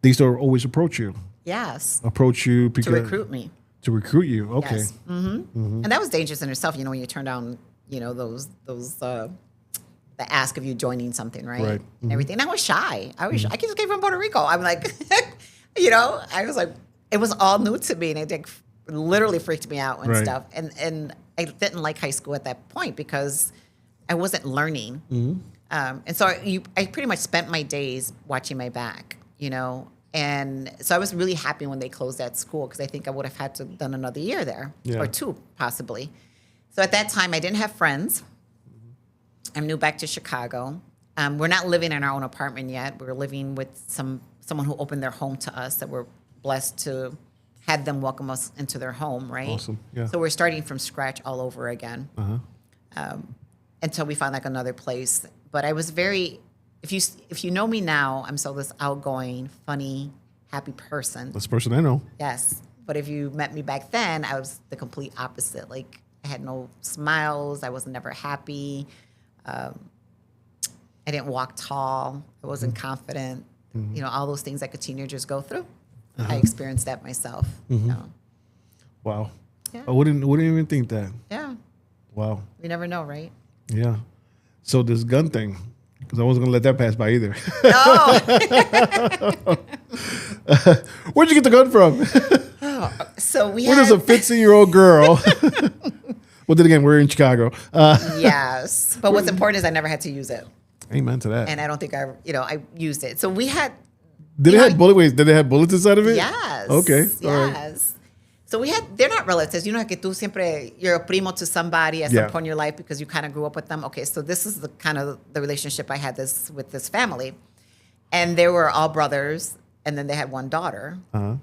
They used to always approach you. yes, Approach you because to recruit me. To recruit you. Okay. Yes. And that was dangerous in itself, when you turn down, those the ask of you joining something, right? Right. And everything. And I was shy. I just came from Puerto Rico. I'm like, I was like, it was all new to me. And literally freaked me out and Right. stuff. And I didn't like high school at that point because I wasn't learning. And so I pretty much spent my days watching my back, you know. And so I was really happy when they closed that school because I think I would have had to done another year there Yeah. or two possibly. So at that time, I didn't have friends. I moved back to Chicago. We're not living in our own apartment yet. We're living with someone who opened their home to us that we're blessed to have them welcome us into their home, right? Awesome, yeah. So we're starting from scratch all over again until we find like another place. But I was very, if you know me now, I'm so this outgoing, funny, happy person. That's the person I know. Yes. But if you met me back then, I was the complete opposite. Like I had no smiles. I was never happy. I didn't walk tall. I wasn't confident. You know, all those things that teenagers go through. I experienced that myself. You know. Wow. Yeah. I wouldn't even think that. Yeah. Wow. You never know, right? Yeah. So this gun thing, because I wasn't gonna let that pass by either. Oh. Where'd you get the gun from? So we Where had, does a 15-year-old girl? Well, then again, we're in Chicago. yes. But what's important is I never had to use it. Amen to that. And I don't think I used it. So we had, Did it have Did it have bullets inside of it? yes. Okay. All right. Yes. So they're not relatives. You know, que tú siempre, you're a primo to somebody at some point in your life because you kind of grew up with them. Okay, so this is the kind of the relationship I had with this family. And they were all brothers, and then they had one daughter.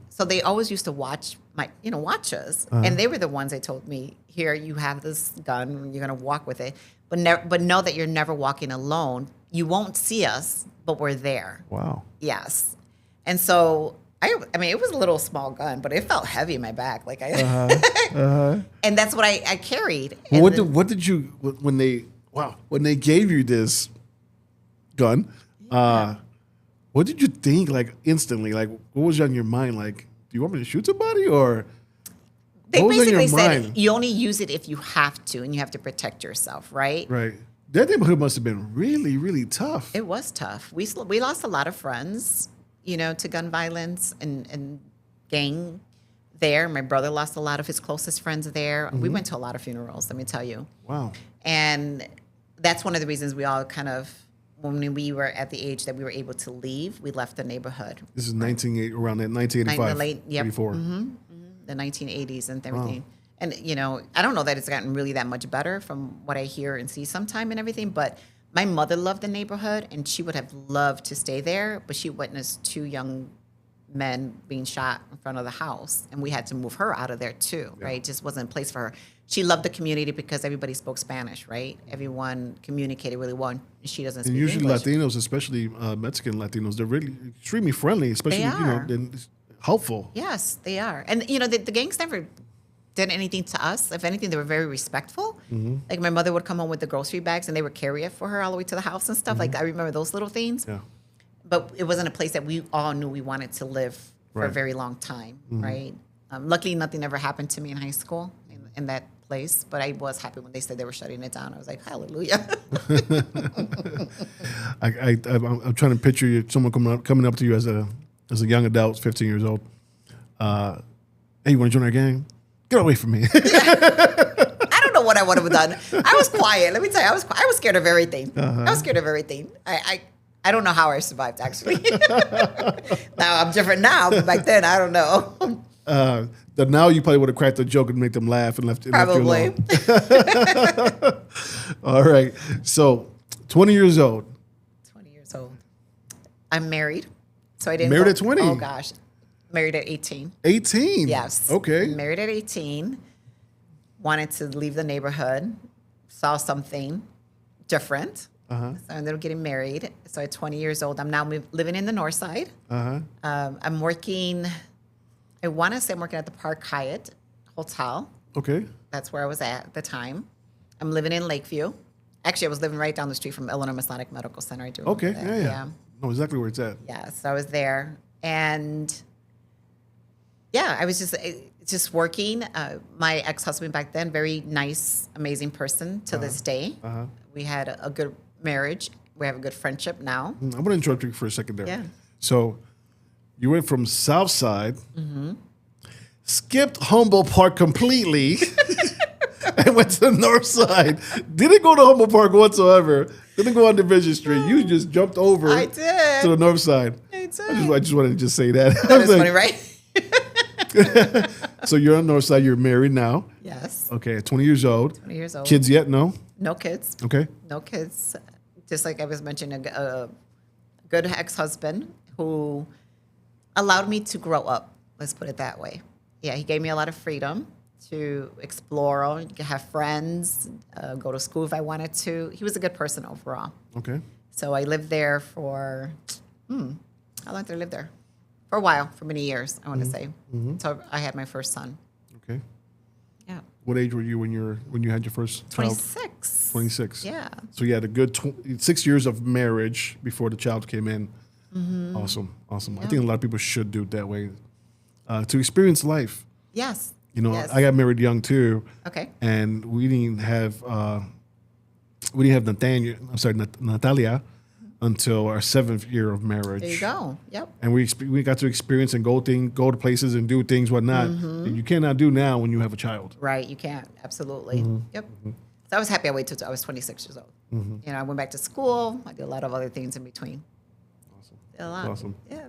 So they always used to watch us. And they were the ones that told me, here, you have this gun, you're going to walk with it. But know that you're never walking alone. You won't see us, but we're there. Wow. Yes. And so I mean, it was a little small gun, but it felt heavy in my back. Like and that's what I carried. Well, And what did you when they gave you this gun? What did you think? Like instantly, like what was on your mind? Like, do you want me to shoot somebody or? they what was on your basically said mind? you only use it if you have to, and you have to protect yourself, right? Right. That neighborhood must have been really, really tough. It was tough. We lost a lot of friends, you know, to gun violence and gang there. My brother lost a lot of his closest friends there. We went to a lot of funerals, let me tell you. Wow. And that's one of the reasons we all kind of, when we were at the age that we were able to leave, we left the neighborhood. This is around that 1985, late- yep. 84. The 1980s and everything. And, you know, I don't know that it's gotten really that much better from what I hear and see sometime and everything, but my mother loved the neighborhood and she would have loved to stay there, but she witnessed 2 young men being shot in front of the house, and we had to move her out of there too, right? It just wasn't a place for her. She loved the community because everybody spoke Spanish, right? Everyone communicated really well, and she doesn't speak And usually English. Latinos, especially Mexican Latinos, they're really extremely friendly, especially, They are. and helpful. Yes, they are. And, you know, the gangs never did anything to us. If anything, they were very respectful. Like my mother would come home with the grocery bags and they would carry it for her all the way to the house and stuff. Like I remember those little things. Yeah. But it wasn't a place that we all knew we wanted to live for a Right. very long time, right? Luckily, nothing ever happened to me in high school in that place. But I was happy when they said they were shutting it down. I was like, hallelujah. I'm trying to picture someone coming up to you as a young adult, 15 years old. Hey, you want to join our gang? Get away from me. I don't know what I would have done. I was quiet. Let me tell you, I was scared of everything. I was scared of everything. I don't know how I survived, actually. Now I'm different now, but back then, I don't know. That now you probably would have cracked a joke and made them laugh and left you Probably. alone. All right. So, 20 years old. 20 years old. I'm married. So I didn't Married go- at 20? Oh, gosh. Married at 18. 18? Yes. Okay. Married at 18. Wanted to leave the neighborhood. Saw something different. So I ended up getting married. So at 20 years old, I'm now living in the north side. I'm working, I want to say I'm working at the Park Hyatt Hotel. Okay. That's where I was at the time. I'm living in Lakeview. Actually, I was living right down the street from Illinois Masonic Medical Center. I do remember Okay. that. Yeah. Know exactly where it's at. Yeah, so I was there. And yeah, I was just working. My ex-husband back then, very nice, amazing person to this day. We had a good marriage. We have a good friendship now. I'm going to interrupt you for a second there. Yeah. So, you went from South Side. skipped Humboldt Park completely and went to the north side. Didn't go to Humboldt Park whatsoever. Didn't go on Division Street. You just jumped over I did. to the north side. I did. I just wanted to just say that. That is funny, right? So you're on the north side. You're married now. Yes. Okay, 20 years old. 20 years old. Kids yet? No? No kids. Okay. No kids. Just like I was mentioning, a good ex-husband who allowed me to grow up. Let's put it that way. Yeah, he gave me a lot of freedom to explore, have friends, go to school if I wanted to. He was a good person overall. Okay. So I lived there for, how long did I live there? For a while, for many years, I want to say. Until I had my first son. Okay. Yeah. What age were you when you had your first child? 26. 26. Yeah. So you had a good 6 years of marriage before the child came in. Awesome. I think a lot of people should do it that way to experience life. Yes. You know, Yes. I got married young too. Okay. And we didn't have Natalia until our 7th year of marriage. There you go. Yep. And we got to experience and go to places and do things whatnot that you cannot do now when you have a child. Right. You can't. Absolutely. Yep. So I was happy I waited till I was 26 years old. You know, I went back to school. I did a lot of other things in between. Awesome. Did a lot. Awesome. Yeah.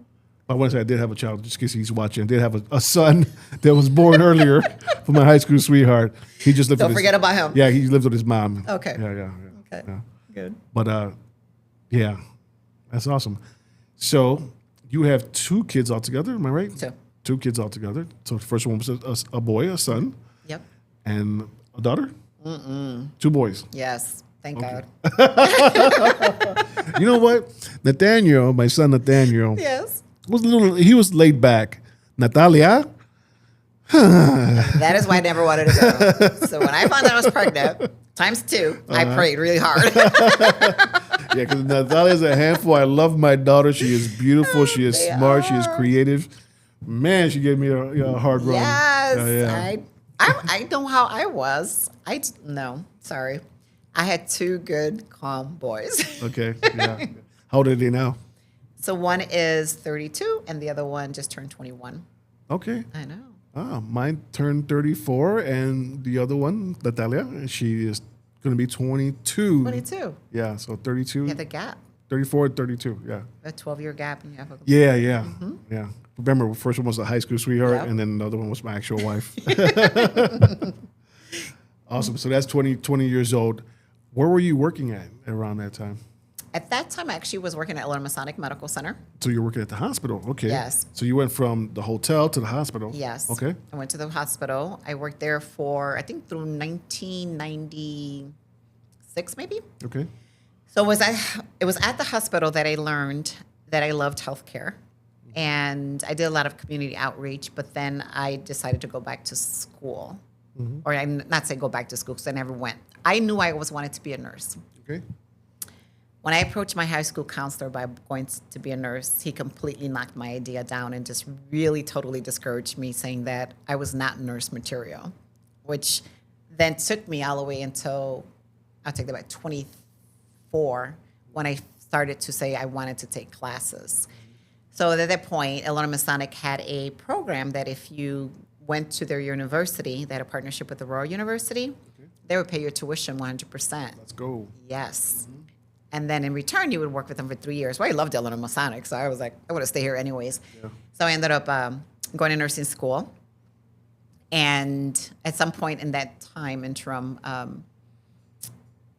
I want to say I did have a child, just in case he's watching. I did have a son that was born earlier from my high school sweetheart. He just lived Don't with forget about him. Yeah, he lived with his mom. Okay. Yeah. Okay. Yeah. Good. But yeah, that's awesome. So you have 2 kids altogether, am I right? 2. 2 kids altogether. So the first one was a boy, a son, Yep. and a daughter? 2 boys. Yes. Thank God. You know what? Nathaniel, my son Nathaniel, Yes. he was laid back. Natalia, That is why I never wanted to go. So when I found out I was pregnant, times 2, I prayed really hard. yeah, because Natalia's a handful. I love my daughter. She is beautiful. She is They smart. She is are. creative. Man, she gave me a hard run. Yes. I know how I was. No, sorry. I had 2 good, calm boys. Okay. Yeah. How old are they now? So one is 32 and the other one just turned 21. Okay. I know. Mine turned 34, and the other one, Natalia, she is going to be 22. 22. Yeah, so 32. Yeah, the gap. 34 and 32, yeah. A 12-year gap and you have a Yeah. Yeah. Remember, the first one was a high school sweetheart, Yep. and then another one was my actual wife. Awesome. So that's 20 years old. Where were you working at around that time? At that time, I actually was working at Elizabeth Masonic Medical Center. So you're working at the hospital. Okay. Yes. So you went from the hotel to the hospital. Yes. Okay. I went to the hospital. I worked there for, I think, through 1996, maybe. Okay. So it was at the hospital that I learned that I loved healthcare. And I did a lot of community outreach, but then I decided to go back to school. Or I'm not say go back to school because I never went. I knew I always wanted to be a nurse. Okay. When I approached my high school counselor by going to be a nurse, he completely knocked my idea down and just really totally discouraged me, saying that I was not nurse material, which then took me all the way until, I'll take that back, 24, when I started to say I wanted to take classes. So at that point, Elona Masonic had a program that if you went to their university, they had a partnership with the Royal University, they would pay your tuition 100%. Let's go. Yes. And then in return, you would work with them for 3 years. Well, I loved Elona Masonic, so I was like, I want to stay here anyways. Yeah. So I ended up going to nursing school. And at some point in that time interim,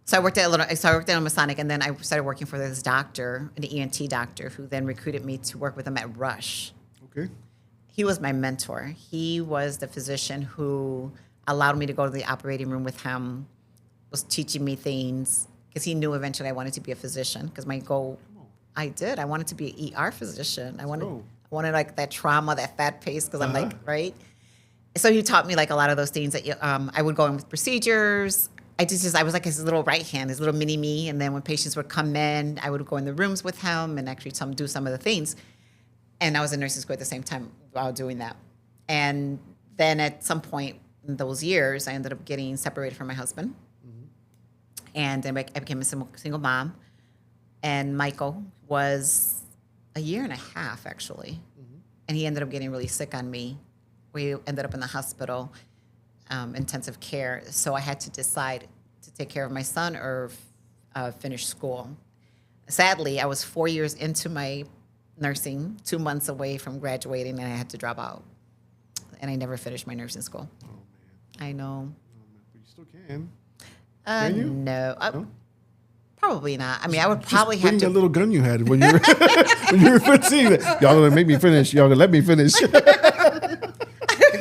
so I worked at Elona Masonic, and then I started working for this doctor, an ENT doctor, who then recruited me to work with him at Rush. Okay. He was my mentor. He was the physician who allowed me to go to the operating room with him, was teaching me things, because he knew eventually I wanted to be a physician, because my goal, I wanted to be an ER physician. I wanted like that trauma, that fat pace, because I'm like, right? So he taught me like a lot of those things that I would go in with procedures. I was like his little right hand, his little mini me. And then when patients would come in, I would go in the rooms with him and actually do some of the things. And I was in nursing school at the same time while doing that. And then at some point in those years, I ended up getting separated from my husband. And then I became a single mom. And Michael was a year and a half, actually. And he ended up getting really sick on me. we ended up in the hospital, intensive care. So I had to decide to take care of my son or finish school. Sadly, I was 4 years into my nursing, 2 months away from graduating, and I had to drop out. And I never finished my nursing school. Oh, man. I know. But you still can. Can you? No. No? Probably not. I mean, I would probably Just bring have to. that little gun you had when you were when you were 15. Y'all gonna make me finish. Y'all gonna let me finish.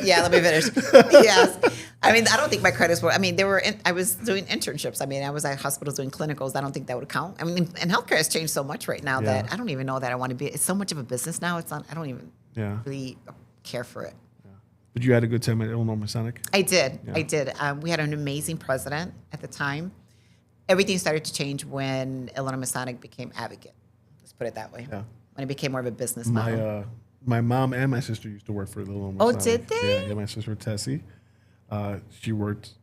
Yeah, let me finish. Yes. I mean, I don't think my credits were. I mean, I was doing internships. I mean, I was at hospitals doing clinicals. I don't think that would count. I mean, and healthcare has changed so much right now that I don't even know that I want to be. It's so much of a business now. It's not. I don't even really care for it. But you had a good time at Illinois Masonic? I did. Yeah. I did. We had an amazing president at the time. Everything started to change when Illinois Masonic became Advocate. Let's put it that way. Yeah. When it became more of a business model. My mom and my sister used to work for Illinois Oh, Masonic. did they? Yeah, my sister Tessie. She worked.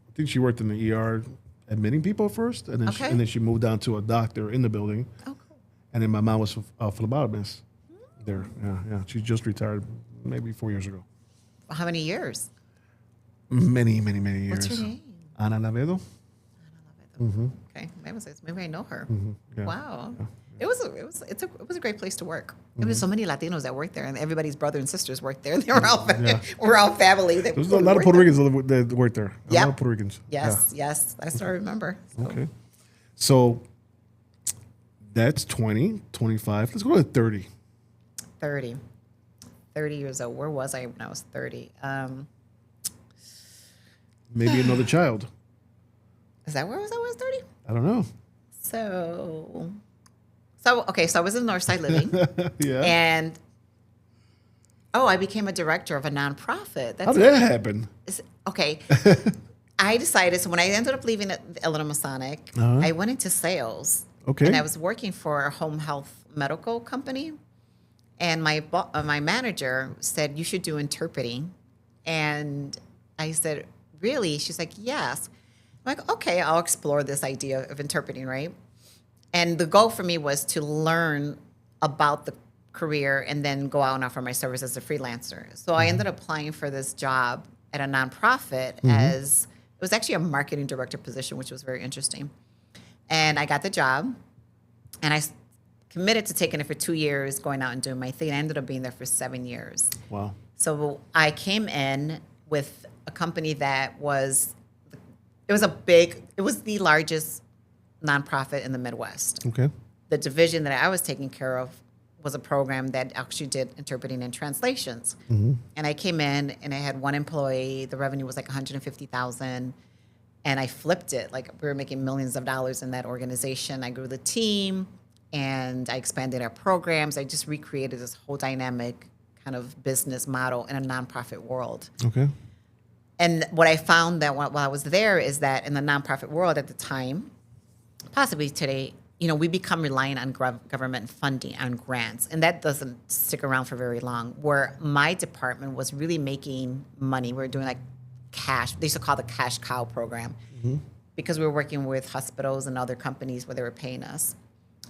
I think she worked in the ER admitting people first, and then Okay. and then she moved down to a doctor in the building. Oh, cool. And then my mom was a phlebotomist there. Yeah. She just retired maybe 4 years ago. How many years? Many years. What's her name? Ana Lavedo. Okay, maybe I know her. Yeah. Wow, it was a great place to work. There was so many Latinos that worked there, and everybody's brother and sisters worked there. They were all we're all family. That There's a lot of Puerto Ricans that worked there. A Yep. lot of Puerto Ricans. Yes, that's what I remember. So. Okay. So that's 20, 25. Let's go to 30. 30 years old. Where was I when I was 30? Maybe another child. Is that where I was 30? I don't know. So I was in Northside Living, Yeah. and I became a director of a nonprofit. How did that happen? Okay. I decided, so when I ended up leaving Illinois Masonic, I went into sales. Okay. And I was working for a home health medical company. And my manager said, you should do interpreting. And I said, really? She's like, yes. I'm like, okay, I'll explore this idea of interpreting, right? And the goal for me was to learn about the career and then go out and offer my service as a freelancer. So I ended up applying for this job at a nonprofit as it was actually a marketing director position, which was very interesting. And I got the job, and I committed to taking it for 2 years, going out and doing my thing. I ended up being there for 7 years. Wow. So I came in with a company that was the largest nonprofit in the Midwest. Okay. The division that I was taking care of was a program that actually did interpreting and translations. And I came in and I had one employee. The revenue was like $150,000. And I flipped it. Like, we were making millions of dollars in that organization. I grew the team and I expanded our programs. I just recreated this whole dynamic kind of business model in a nonprofit world. Okay. And what I found that while I was there is that in the nonprofit world at the time, possibly today, we become reliant on government funding, on grants, and that doesn't stick around for very long. Where my department was really making money. We were doing like cash. They used to call the cash cow program because we were working with hospitals and other companies where they were paying us.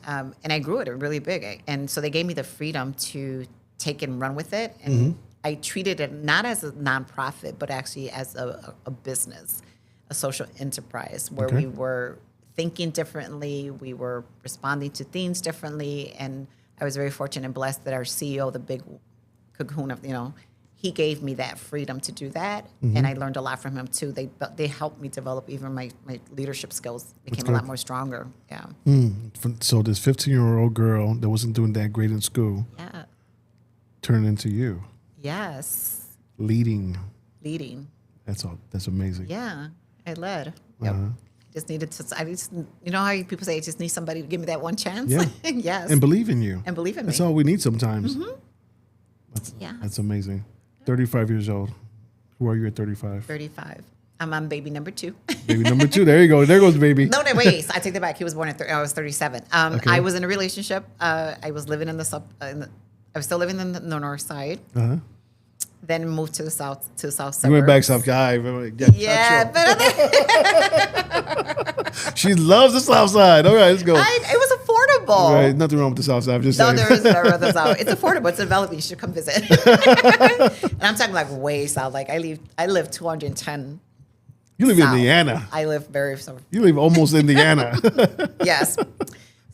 And I grew it really big. And so they gave me the freedom to take and run with it. And I treated it not as a nonprofit, but actually as a business, a social enterprise where we were thinking differently, we were responding to things differently, and I was very fortunate and blessed that our CEO, the big cocoon of, he gave me that freedom to do that, and I learned a lot from him too. They helped me develop even my leadership skills became a lot more stronger. Yeah. So this 15-year-old girl that wasn't doing that great in school turned into you. Yes. Leading. That's amazing. Yeah, I led. Yep. Just needed to. How people say, I just need somebody to give me that one chance. Yeah. Yes. And believe in you. And believe in me. That's all we need sometimes. Yeah. That's amazing. 35 years old. Who are you at 35? 35. I'm on baby number 2. Baby number 2. There you go. There goes baby. No, wait. I take that back. He was born at. I was 37. Okay. I was in a relationship. I was living I was still living in the north side. Then moved to the south suburbs. You went back south, guy. Yeah, She loves the south side. All right, let's go. It was affordable. affordable. Right, nothing wrong with the South Side. I'm just No, saying. there is nothing wrong with the South. It's affordable. It's developing. You should come visit. And I'm talking like way south. Like I live 210. You live in south. Indiana. I live very south. You live almost Indiana. Yes.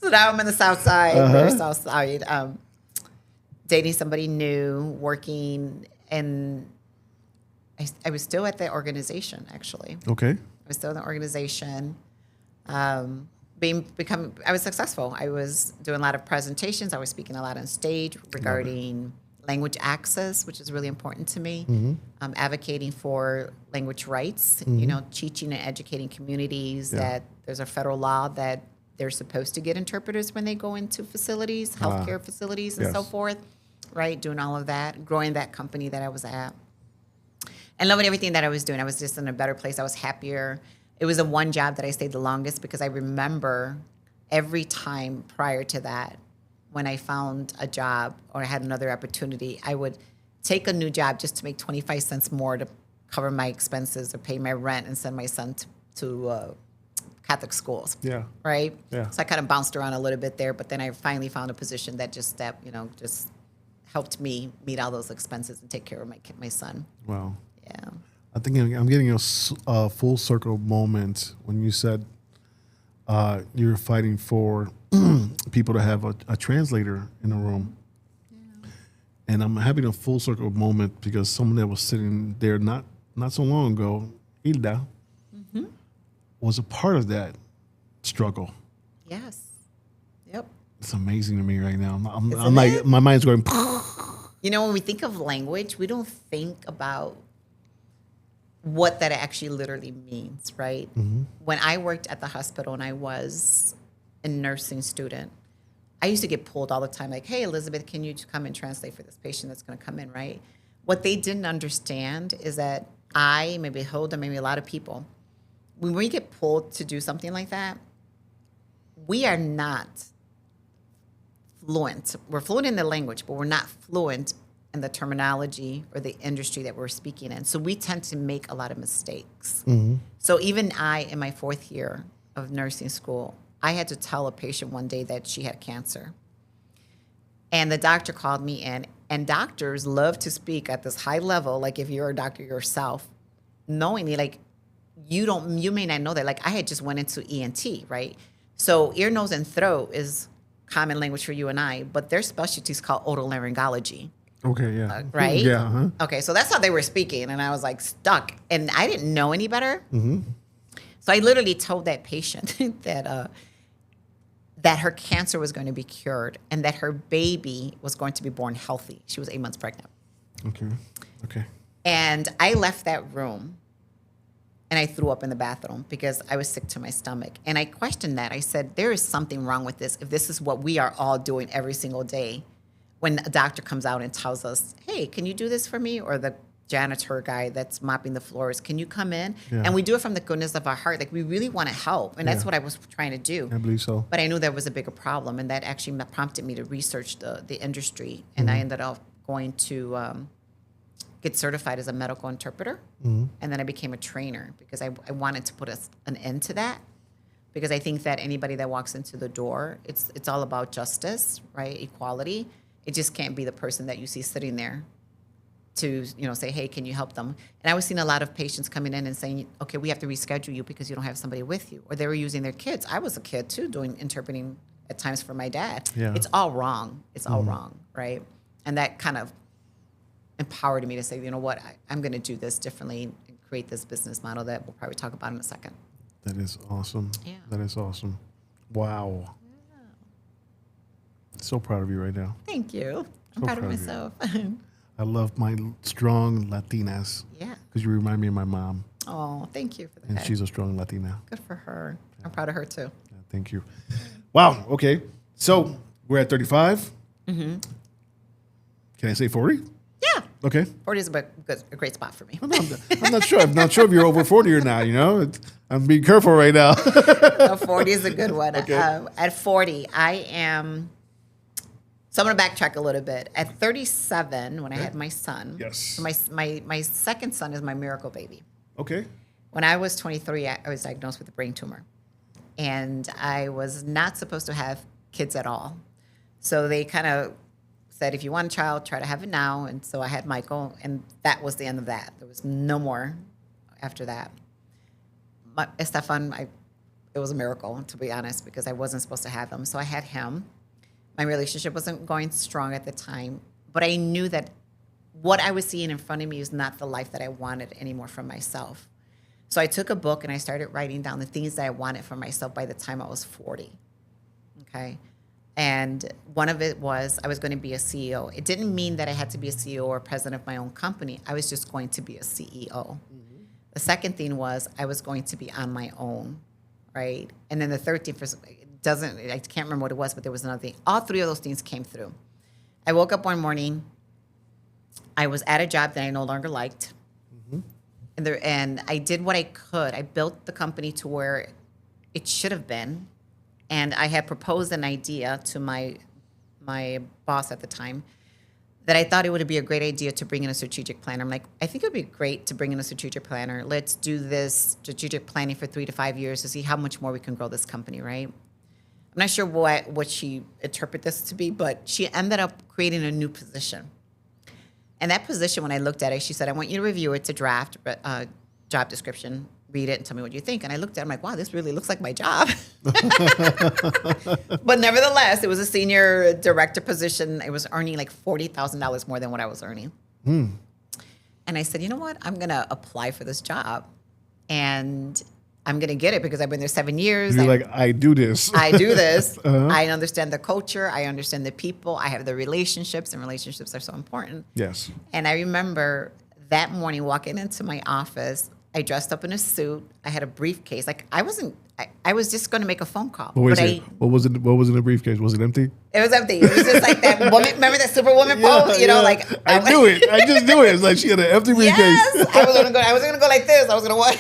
So now I'm in the South Side, very South Side. Dating somebody new, working, and I was still at the organization, actually. Okay. I was still in the organization. I was successful. I was doing a lot of presentations. I was speaking a lot on stage regarding language access, which is really important to me. Advocating for language rights, teaching and educating communities that there's a federal law that they're supposed to get interpreters when they go into facilities, healthcare facilities and so forth, right? Doing all of that, growing that company that I was at. And loving everything that I was doing. I was just in a better place. I was happier. It was the one job that I stayed the longest because I remember every time prior to that, when I found a job or I had another opportunity, I would take a new job just to make 25 cents more to cover my expenses or pay my rent and send my son to Catholic schools. Yeah. Right? Yeah. So I kind of bounced around a little bit there, but then I finally found a position that just helped me meet all those expenses and take care of my son. Wow. Yeah. I think I'm getting a full circle moment when you said you're fighting for people to have a translator in the room. Yeah. And I'm having a full circle moment because someone that was sitting there not so long ago, Hilda, was a part of that struggle. Yes. Yep. It's amazing to me right now. I'm Isn't like, it? my mind's going. When we think of language, we don't think about what that actually literally means, right? When I worked at the hospital and I was a nursing student, I used to get pulled all the time, like, hey, Elizabeth, can you come and translate for this patient that's going to come in, right? What they didn't understand is that maybe Hilda, maybe a lot of people, when we get pulled to do something like that, we are not fluent. We're fluent in the language, but we're not fluent in the terminology or the industry that we're speaking in. So we tend to make a lot of mistakes. So even in my 4th year of nursing school, I had to tell a patient one day that she had cancer. And the doctor called me in, and doctors love to speak at this high level, like if you're a doctor yourself, knowingly, like you may not know that. Like I had just went into ENT, right? So ear, nose, and throat is common language for you and I, but their specialty is called otolaryngology. Okay, yeah. Right? Yeah. Uh-huh. Okay, so that's how they were speaking, and I was like stuck, and I didn't know any better. So I literally told that patient that her cancer was going to be cured and that her baby was going to be born healthy. She was 8 months pregnant. Okay. And I left that room, and I threw up in the bathroom because I was sick to my stomach. And I questioned that. I said, there is something wrong with this if this is what we are all doing every single day. When a doctor comes out and tells us, hey, can you do this for me? Or the janitor guy that's mopping the floors, can you come in? Yeah. And we do it from the goodness of our heart. Like we really want to help. And that's what I was trying to do. I believe so. But I knew there was a bigger problem. And that actually prompted me to research the industry. And I ended up going to get certified as a medical interpreter. And then I became a trainer because I wanted to put an end to that. Because I think that anybody that walks into the door, it's all about justice, right? Equality. It just can't be the person that you see sitting there to, say, hey, can you help them? And I was seeing a lot of patients coming in and saying, okay, we have to reschedule you because you don't have somebody with you. Or they were using their kids. I was a kid too, doing interpreting at times for my dad. Yeah. It's all wrong. It's all wrong, right? And that kind of empowered me to say, you know what, I'm going to do this differently and create this business model that we'll probably talk about in a second. That is awesome. Yeah. That is awesome. Wow. So proud of you right now. Thank you. I'm proud of myself. I love my strong Latinas. Yeah. Because you remind me of my mom. Oh, thank you for that. And she's a strong Latina. Good for her. I'm proud of her too. Yeah, thank you. Wow. Okay. So we're at 35. Can I say 40? Yeah. Okay. 40 is a great spot for me. I'm not sure. I'm not sure if you're over 40 or not, I'm being careful right now. No, 40 is a good one. Okay. At 40, I am... So I'm going to backtrack a little bit. At 37, when I had my son, Yes. my second son is my miracle baby. Okay. When I was 23, I was diagnosed with a brain tumor. And I was not supposed to have kids at all. So they kind of said, if you want a child, try to have it now. And so I had Michael, and that was the end of that. There was no more after that. Stefan, it was a miracle, to be honest, because I wasn't supposed to have him. So I had him. My relationship wasn't going strong at the time, but I knew that what I was seeing in front of me was not the life that I wanted anymore for myself. So I took a book and I started writing down the things that I wanted for myself by the time I was 40. Okay. And one of it was I was going to be a CEO. It didn't mean that I had to be a CEO or president of my own company. I was just going to be a CEO. Mm-hmm. The second thing was I was going to be on my own, right? And then the third thing, I can't remember what it was, but there was another thing. All three of those things came through. I woke up one morning. I was at a job that I no longer liked. Mm-hmm. And I did what I could. I built the company to where it should have been. And I had proposed an idea to my boss at the time that I thought it would be a great idea to bring in a strategic planner. I'm like, I think it would be great to bring in a strategic planner. Let's do this strategic planning for 3 to 5 years to see how much more we can grow this company, right? I'm not sure what she interpreted this to be, but she ended up creating a new position. And that position, when I looked at it, she said, I want you to review it, to draft job description, read it, and tell me what you think. And I looked at it, I'm like, wow, this really looks like my job. But nevertheless, it was a senior director position. It was earning like $40,000 more than what I was earning. Mm. And I said, you know what? I'm going to apply for this job. And I'm going to get it because I've been there 7 years. You're like, I do this. I do this. Uh-huh. I understand the culture. I understand the people. I have the relationships, and relationships are so important. Yes. And I remember that morning walking into my office, I dressed up in a suit. I had a briefcase. Like I was just going to make a phone call. What was in the briefcase? Was it empty? It was empty. It was just like that woman. Remember that Superwoman pose? You know, like I knew it. I just knew it. It's like she had an empty briefcase. Yes, I was gonna go like this. I was gonna what?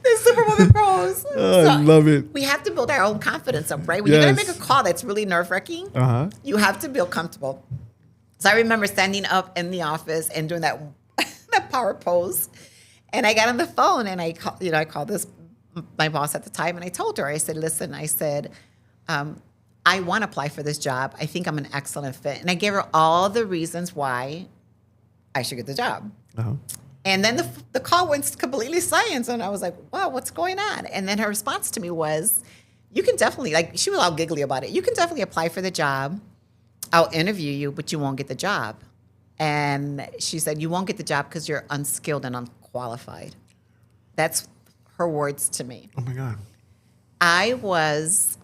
the Superwoman pose. Oh, I love it. We have to build our own confidence up, right? When you're gonna make a call that's really nerve-wracking, you have to feel comfortable. So I remember standing up in the office and doing that power pose, and I got on the phone and I called my boss at the time, and I told her, I said, listen, I said, I want to apply for this job. I think I'm an excellent fit. And I gave her all the reasons why I should get the job. Uh-huh. And then the call went completely silent, and I was like, wow, what's going on? And then her response to me was, you can definitely, like, she was all giggly about it. You can definitely apply for the job. I'll interview you, but you won't get the job. And she said, you won't get the job because you're unskilled and unqualified. That's her words to me. Oh, my God. I was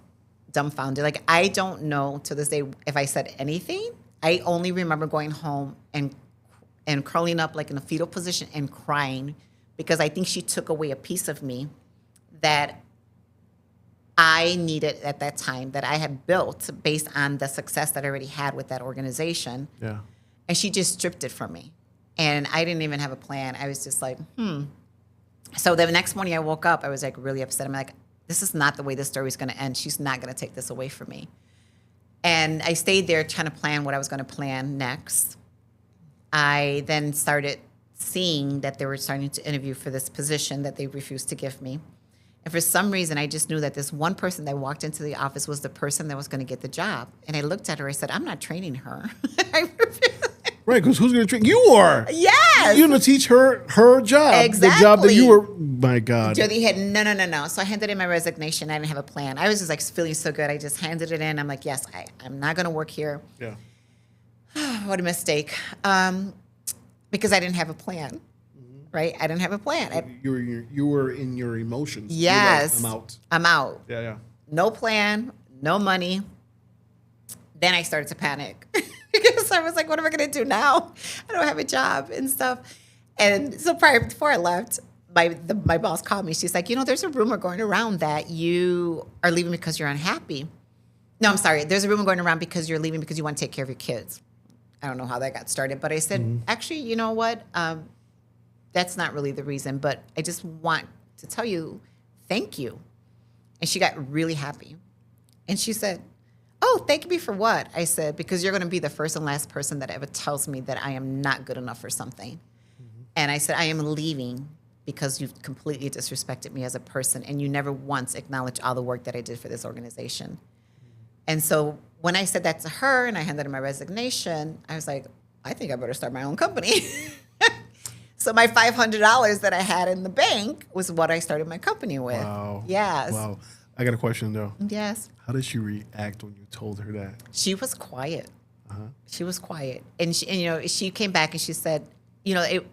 dumbfounded. Like, I don't know to this day if I said anything. I only remember going home and curling up like in a fetal position and crying because I think she took away a piece of me that I needed at that time, that I had built based on the success that I already had with that organization. Yeah. And she just stripped it from me. And I didn't even have a plan. I was just like, So the next morning I woke up, I was like really upset. I'm like, this is not the way this story is going to end. She's not going to take this away from me. And I stayed there trying to plan what I was going to plan next. I then started seeing that they were starting to interview for this position that they refused to give me. And for some reason, I just knew that this one person that walked into the office was the person that was going to get the job. And I looked at her, I said, I'm not training her. Right, because who's going to train? You are. Yes. You're going to teach her job. Exactly. The job that you were, my God. Jody had, no. So I handed in my resignation. I didn't have a plan. I was just like feeling so good. I just handed it in. I'm like, yes, I'm not going to work here. Yeah. What a mistake. Because I didn't have a plan. Right? I didn't have a plan. You were in your emotions. Yes. Like, I'm out. I'm out. Yeah. No plan, no money. Then I started to panic because I was like, what am I going to do now? I don't have a job and stuff. And so before I left, my boss called me. She's like, there's a rumor going around that you are leaving because you're unhappy. No, I'm sorry. There's a rumor going around because you're leaving because you want to take care of your kids. I don't know how that got started, but I said, actually, you know what? That's not really the reason, but I just want to tell you, thank you. And she got really happy. And she said, oh, thank me for what? I said, because you're going to be the first and last person that ever tells me that I am not good enough for something. Mm-hmm. And I said, I am leaving because you've completely disrespected me as a person, and you never once acknowledged all the work that I did for this organization. And so when I said that to her and I handed in my resignation, I was like, I think I better start my own company. So my $500 that I had in the bank was what I started my company with. Wow. Yes. Wow. I got a question though. Yes. How did she react when you told her that? She was quiet. She was quiet. And she came back and she said, it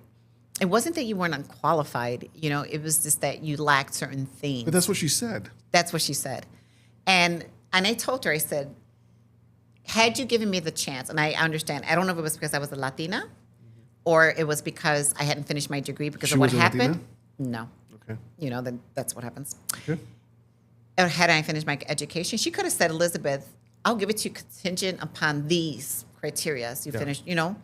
wasn't that you weren't unqualified. It was just that you lacked certain things. But that's what she said. That's what she said. And I told her, I said, had you given me the chance, and I understand, I don't know if it was because I was a Latina or it was because I hadn't finished my degree because of what happened. Latina? No. Okay. Then that's what happens. Okay. Or had I finished my education, she could have said, Elizabeth, I'll give it to you contingent upon these criteria. So you finished, and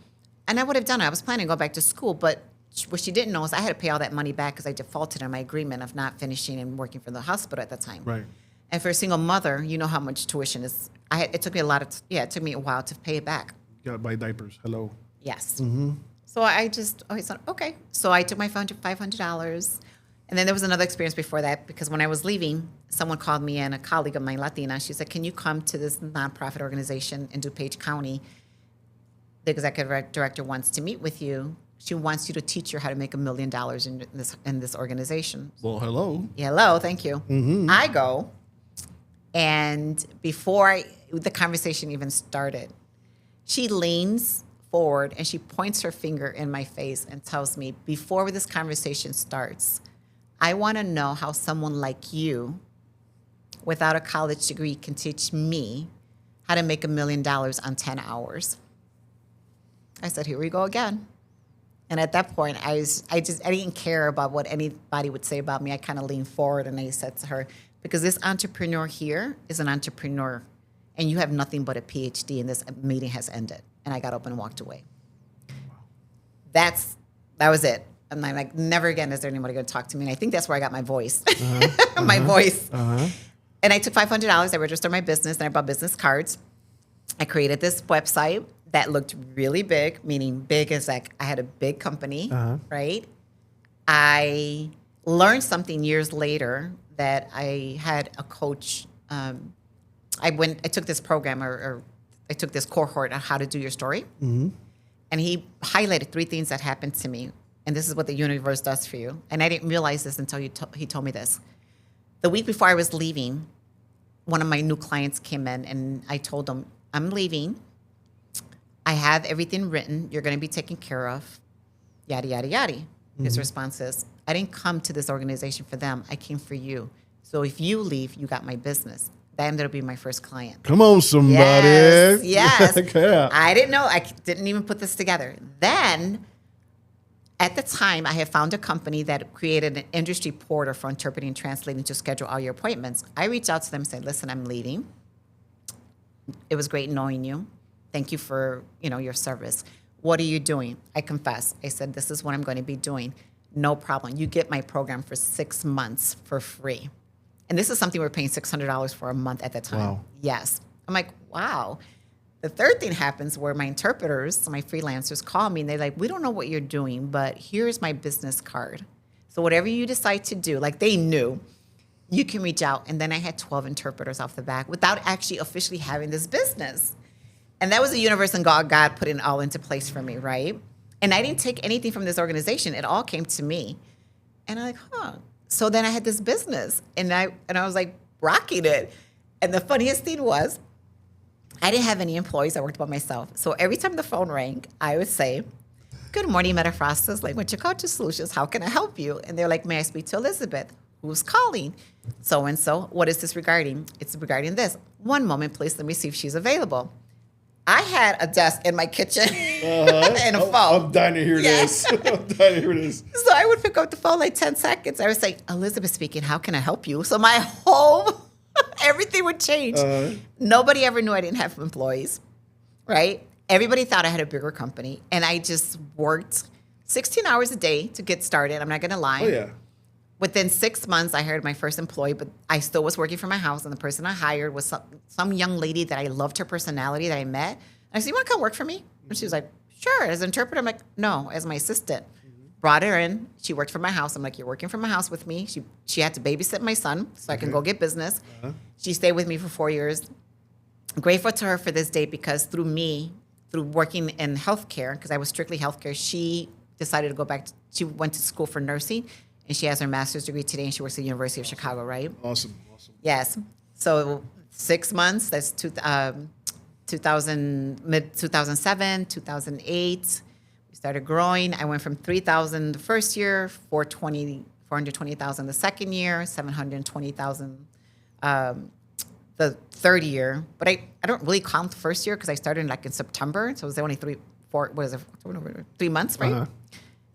I would have done it. I was planning to go back to school, but what she didn't know is I had to pay all that money back because I defaulted on my agreement of not finishing and working for the hospital at the time. Right. And for a single mother, you know how much tuition is. It took me it took me a while to pay it back. You gotta buy diapers. Hello. Yes. Mm-hmm. So I thought, okay. So I took my $500. And then there was another experience before that, because when I was leaving, someone called me and a colleague of mine, Latina, she said, can you come to this nonprofit organization in DuPage County? The executive director wants to meet with you. She wants you to teach her how to make $1 million in this organization. Well, hello. Yeah, hello, thank you. Mm-hmm. I go, and before the conversation even started, she leans forward and she points her finger in my face and tells me, before this conversation starts, I want to know how someone like you, without a college degree, can teach me how to make $1 million on 10 hours. I said, here we go again. And at that point, I didn't care about what anybody would say about me. I kind of leaned forward and I said to her, because this entrepreneur here is an entrepreneur, and you have nothing but a PhD, and this meeting has ended. And I got up and walked away. That was it. And I'm like, never again is there anybody going to talk to me. And I think that's where I got my voice, my voice. And I took $500. I registered my business, and I bought business cards. I created this website that looked really big, meaning big is like I had a big company, right? I learned something years later that I had a coach. I took this program or I took this cohort on how to do your story. Mm-hmm. And he highlighted 3 things that happened to me. And this is what the universe does for you. And I didn't realize this until he told me this. The week before I was leaving, one of my new clients came in and I told him, I'm leaving. I have everything written. You're going to be taken care of. Yada, yada, yada. Mm-hmm. His response is, I didn't come to this organization for them. I came for you. So if you leave, you got my business. That ended up being my first client. Come on, somebody. Yes. Yeah. I didn't know. I didn't even put this together. Then, at the time, I had found a company that created an industry portal for interpreting and translating to schedule all your appointments. I reached out to them and said, listen, I'm leaving. It was great knowing you. Thank you for, your service. What are you doing? I confess. I said, this is what I'm going to be doing. No problem. You get my program for 6 months for free. And this is something we're paying $600 for a month at the time. Wow. Yes. I'm like, wow. The third thing happens where my interpreters, my freelancers call me and they're like, we don't know what you're doing, but here's my business card. So whatever you decide to do, like they knew, you can reach out. And then I had 12 interpreters off the back without actually officially having this business. And that was the universe and God putting it all into place for me, right? And I didn't take anything from this organization. It all came to me. And I'm like, So then I had this business, and I was like rocking it. And the funniest thing was, I didn't have any employees. I worked by myself. So every time the phone rang, I would say, good morning, Metaphrasis Language Cultural Solutions. How can I help you? And they're like, may I speak to Elizabeth? Who's calling? So-and-so. What is this regarding? It's regarding this. One moment, please. Let me see if she's available. I had a desk in my kitchen and a phone. I'm dying to hear this. I'm dying to hear this. So I would pick up the phone like 10 seconds. I would say, Elizabeth speaking, how can I help you? So my whole, everything would change. Nobody ever knew I didn't have employees, right? Everybody thought I had a bigger company. And I just worked 16 hours a day to get started. I'm not going to lie. Oh, yeah. Within 6 months, I hired my first employee, but I still was working from my house. And the person I hired was some young lady that I loved her personality that I met. And I said, you want to come work for me? And she was like, sure. As an interpreter, I'm like, no, as my assistant. brought her in. She worked from my house. I'm like, you're working from my house with me. She had to babysit my son so I can go get business. She stayed with me for 4 years. I'm grateful to her for this day because through working in healthcare, because I was strictly healthcare, she decided to go back. She went to school for nursing, and she has her master's degree today, and she works at the University of Chicago, right? Awesome. Yes. So 6 months, that's 2007, 2008. We started growing. I went from 3,000 the first year, 420,000 the second year, 720,000 the third year. But I don't really count the first year because I started in September. So it was only 3 months, right?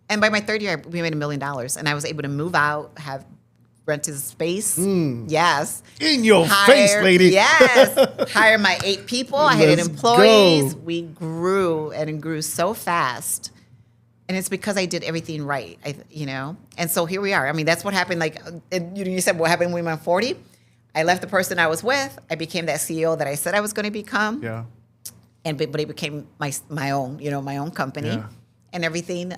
And by my third year, we made $1 million. And I was able to move out, have rented space. Yes. In your face, lady. Yes. Hire my 8 people. I had 8 Let's employees. go. We grew, and it grew so fast. And it's because I did everything right, And so here we are. I mean, that's what happened. You said what happened when we went 40? I left the person I was with. I became that CEO that I said I was going to become. Yeah. But it became my own, my own company and everything.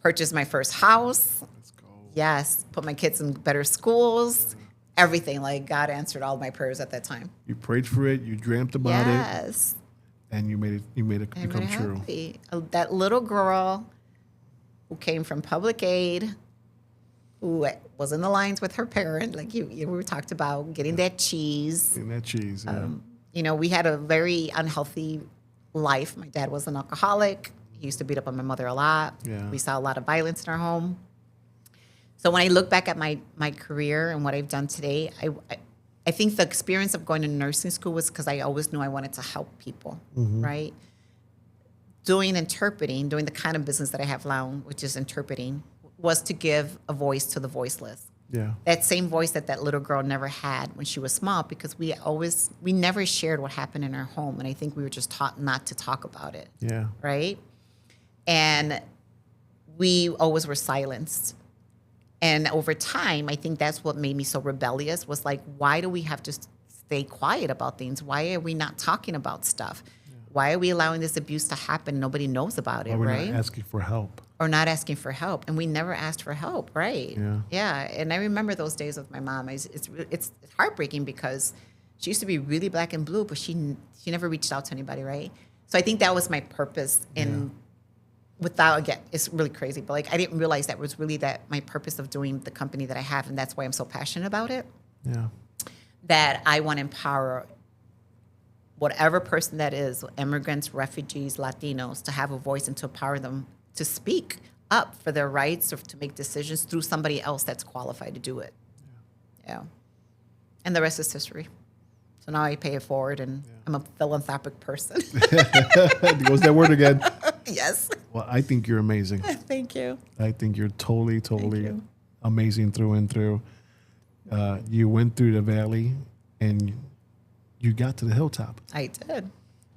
Purchased my first house. Let's go. Yes. Put my kids in better schools. Everything. God answered all my prayers at that time. You prayed for it. You dreamt about it. Yes. And you made it become true. Happy. That little girl who came from public aid, who was in the lines with her parent, we talked about, getting that cheese. And that cheese, yeah. We had a very unhealthy life. My dad was an alcoholic. He used to beat up on my mother a lot. Yeah. We saw a lot of violence in our home. So when I look back at my career and what I've done today, I think the experience of going to nursing school was because I always knew I wanted to help people, right? Doing the kind of business that I have now, which is interpreting, was to give a voice to the voiceless. Yeah. That same voice that little girl never had when she was small, because we never shared what happened in our home. And I think we were just taught not to talk about it. Yeah. Right? And we always were silenced. And over time, I think that's what made me so rebellious, was why do we have to stay quiet about things? Why are we not talking about stuff? Yeah. Why are we allowing this abuse to happen? Nobody knows about it, we're right? not asking for help. Or not asking for help. And we never asked for help, right? Yeah. Yeah. And I remember those days with my mom. It's heartbreaking because she used to be really black and blue, but she never reached out to anybody, right? So I think that was my purpose again, it's really crazy, but I didn't realize that was really my purpose of doing the company that I have, and that's why I'm so passionate about it. Yeah. That I want to empower whatever person that is, immigrants, refugees, Latinos, to have a voice and to empower them to speak up for their rights or to make decisions through somebody else that's qualified to do it. Yeah. And the rest is history. So now I pay it forward, and I'm a philanthropic person. Goes that word again. Yes. Well, I think you're amazing. Thank you. I think you're totally amazing through and through. You went through the valley, and you got to the hilltop. I did.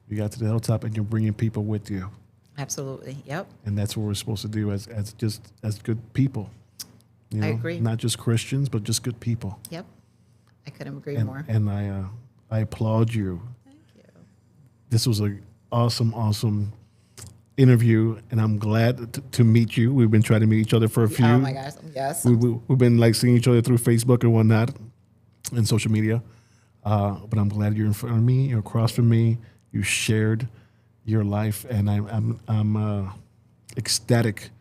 You got to the hilltop, and you're bringing people with you. Absolutely. Yep. And that's what we're supposed to do as good people. I agree. Not just Christians, but just good people. Yep. I couldn't agree more. And I applaud you. Thank you. This was an awesome interview, and I'm glad to meet you. We've been trying to meet each other for a few. Oh my gosh, yes. We've been seeing each other through Facebook and whatnot, and social media. But I'm glad you're in front of me. You're across from me. You shared your life, and I'm ecstatic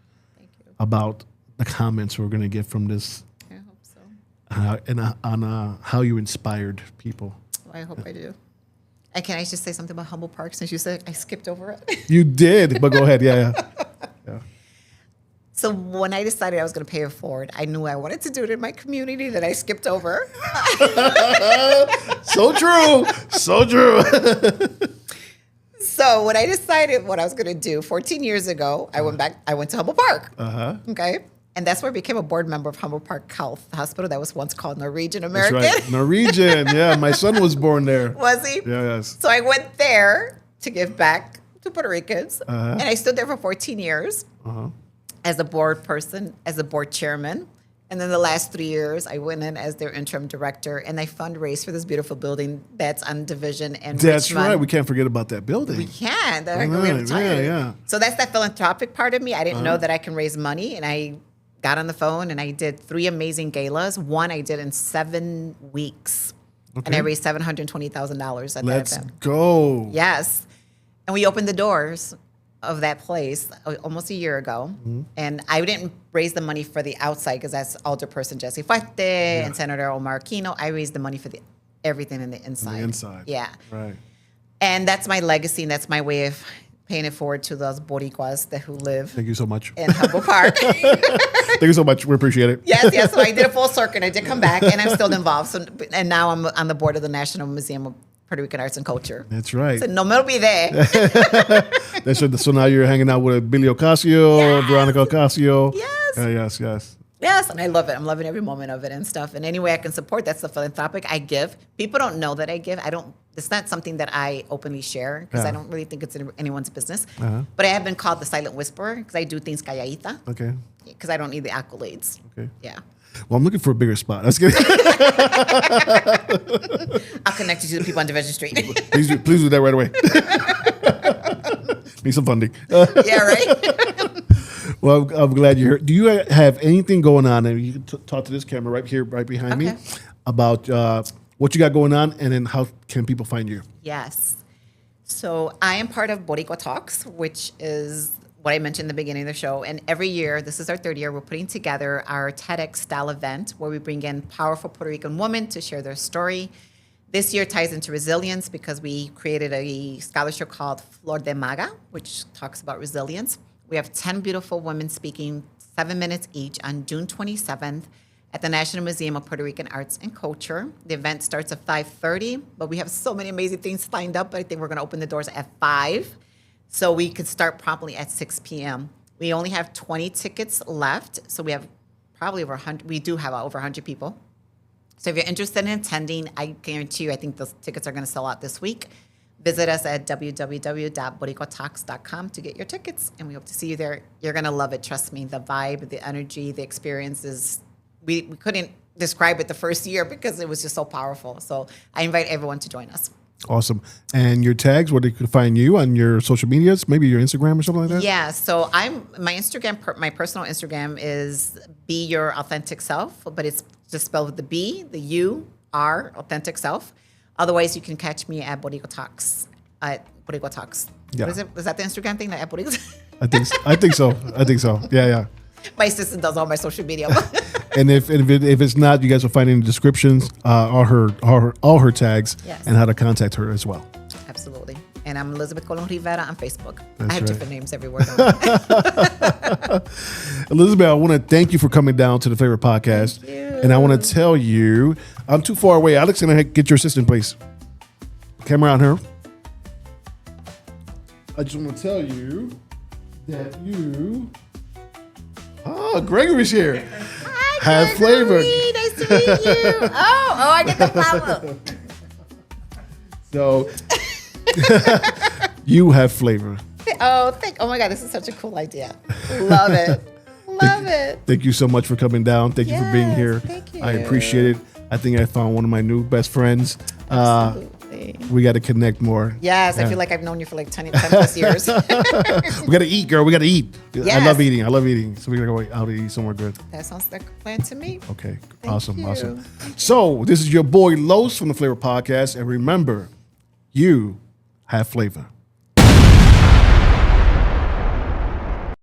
about the comments we're going to get from this. I hope so. And on how you inspired people. Well, I hope I do. And can I just say something about Humboldt Park, since you said I skipped over it? You did, but go ahead. Yeah. So when I decided I was going to pay it forward, I knew I wanted to do it in my community that I skipped over. So true. So true. So when I decided what I was going to do 14 years ago, I went to Humboldt Park. Okay. And that's where I became a board member of Humboldt Park Health Hospital that was once called Norwegian American. That's right. Norwegian. Yeah. My son was born there. Was he? Yes. So I went there to give back to Puerto Ricans. And I stood there for 14 years as a board person, as a board chairman. And then the last 3 years, I went in as their interim director, and I fundraised for this beautiful building that's on Division and That's Richmond. right. We can't forget about that building. We can. Right, yeah. So that's that philanthropic part of me. I didn't know that I can raise money, and I got on the phone and I did 3 amazing galas. One I did in 7 weeks, and I raised $720,000 at Let's that event. go. Yes, and we opened the doors of that place almost a year ago, and I didn't raise the money for the outside because that's Alderperson Jesse Fuerte and Senator Omar Aquino. I raised the money for everything in the inside. Yeah. Right. And that's my legacy, and that's my way of paying it forward to those Boricuas who live Thank you so much. in Humboldt Park. Thank you so much. We appreciate it. Yes. So I did a full circuit. I did come back, and I'm still involved. So, and now I'm on the board of the National Museum of Puerto Rican Arts and Culture. That's right. So no me olvidé. So now you're hanging out with Billy Ocasio, Yes. Veronica Ocasio. Yes. Yes. Yes, and I love it. I'm loving every moment of it and stuff. And any way I can support, that's the philanthropic. I give. People don't know that I give. It's not something that I openly share because I don't really think it's anyone's business. But I have been called the silent whisperer because I do things calladita. Okay. Because I don't need the accolades. Okay. Yeah. Well, I'm looking for a bigger spot. That's good. I'll connect you to the people on Division Street. Please do that right away. Need some funding. Yeah, right? Well, I'm glad you're here. Do you have anything going on? And you can talk to this camera right here, right behind me, about what you got going on, and then how can people find you? Yes. So I am part of BoricuaTalks, which is what I mentioned in the beginning of the show. And every year, this is our 3rd year, we're putting together our TEDx style event where we bring in powerful Puerto Rican women to share their story. This year ties into resilience because we created a scholarship called Flor de Maga, which talks about resilience. We have 10 beautiful women speaking 7 minutes each on June 27th at the National Museum of Puerto Rican Arts and Culture. The event starts at 5:30, but we have so many amazing things lined up. I think we're going to open the doors at 5, so we could start promptly at 6 p.m. We only have 20 tickets left, so we have probably over 100. We do have over 100 people. So if you're interested in attending, I guarantee you, I think those tickets are going to sell out this week. Visit us at www.BoricuaTalks.com to get your tickets, and we hope to see you there. You're going to love it. Trust me. The vibe, the energy, the experience is, we couldn't describe it the first year because it was just so powerful. So I invite everyone to join us. Awesome. And your tags, where they could find you on your social medias, maybe your Instagram or something like that? Yeah. So my Instagram, my personal Instagram is Be Your Authentic Self, but it's just spelled with the B, the U, R, Authentic Self. Otherwise, you can catch me at BoricuaTalks. BoricuaTalks. Yeah. What is it? Was that the Instagram thing? At BoricuaTalks? I think so. Yeah. My sister does all my social media. And if it's not, you guys will find in the descriptions all her tags and how to contact her as well. Absolutely. And I'm Elizabeth Colón Rivera on Facebook. That's I have right. different names everywhere. Elizabeth, I want to thank you for coming down to the Flavor Podcast. Thank you. And I want to tell you, I'm too far away. Alex, can I get your assistant, please? Camera on her. I just want to tell you that you... Oh, Gregory's here. Hi, Have flavor. Nice to meet you. Oh, I get the follow. So, you have flavor. Oh my God, this is such a cool idea. Love it. Love it. Thank you so much for coming down. Thank you for being here. Thank you. I appreciate it. I think I found one of my new best friends. Absolutely. We got to connect more. Yes, Yeah. I feel like I've known you for like 10 plus years. We got to eat, girl. We got to eat. I Yes. love eating. So we're going to go out to eat somewhere good. That sounds like a plan to me. Okay. Thank Awesome. you. So this is your boy Los from the Flavor Podcast. And remember, you have flavor.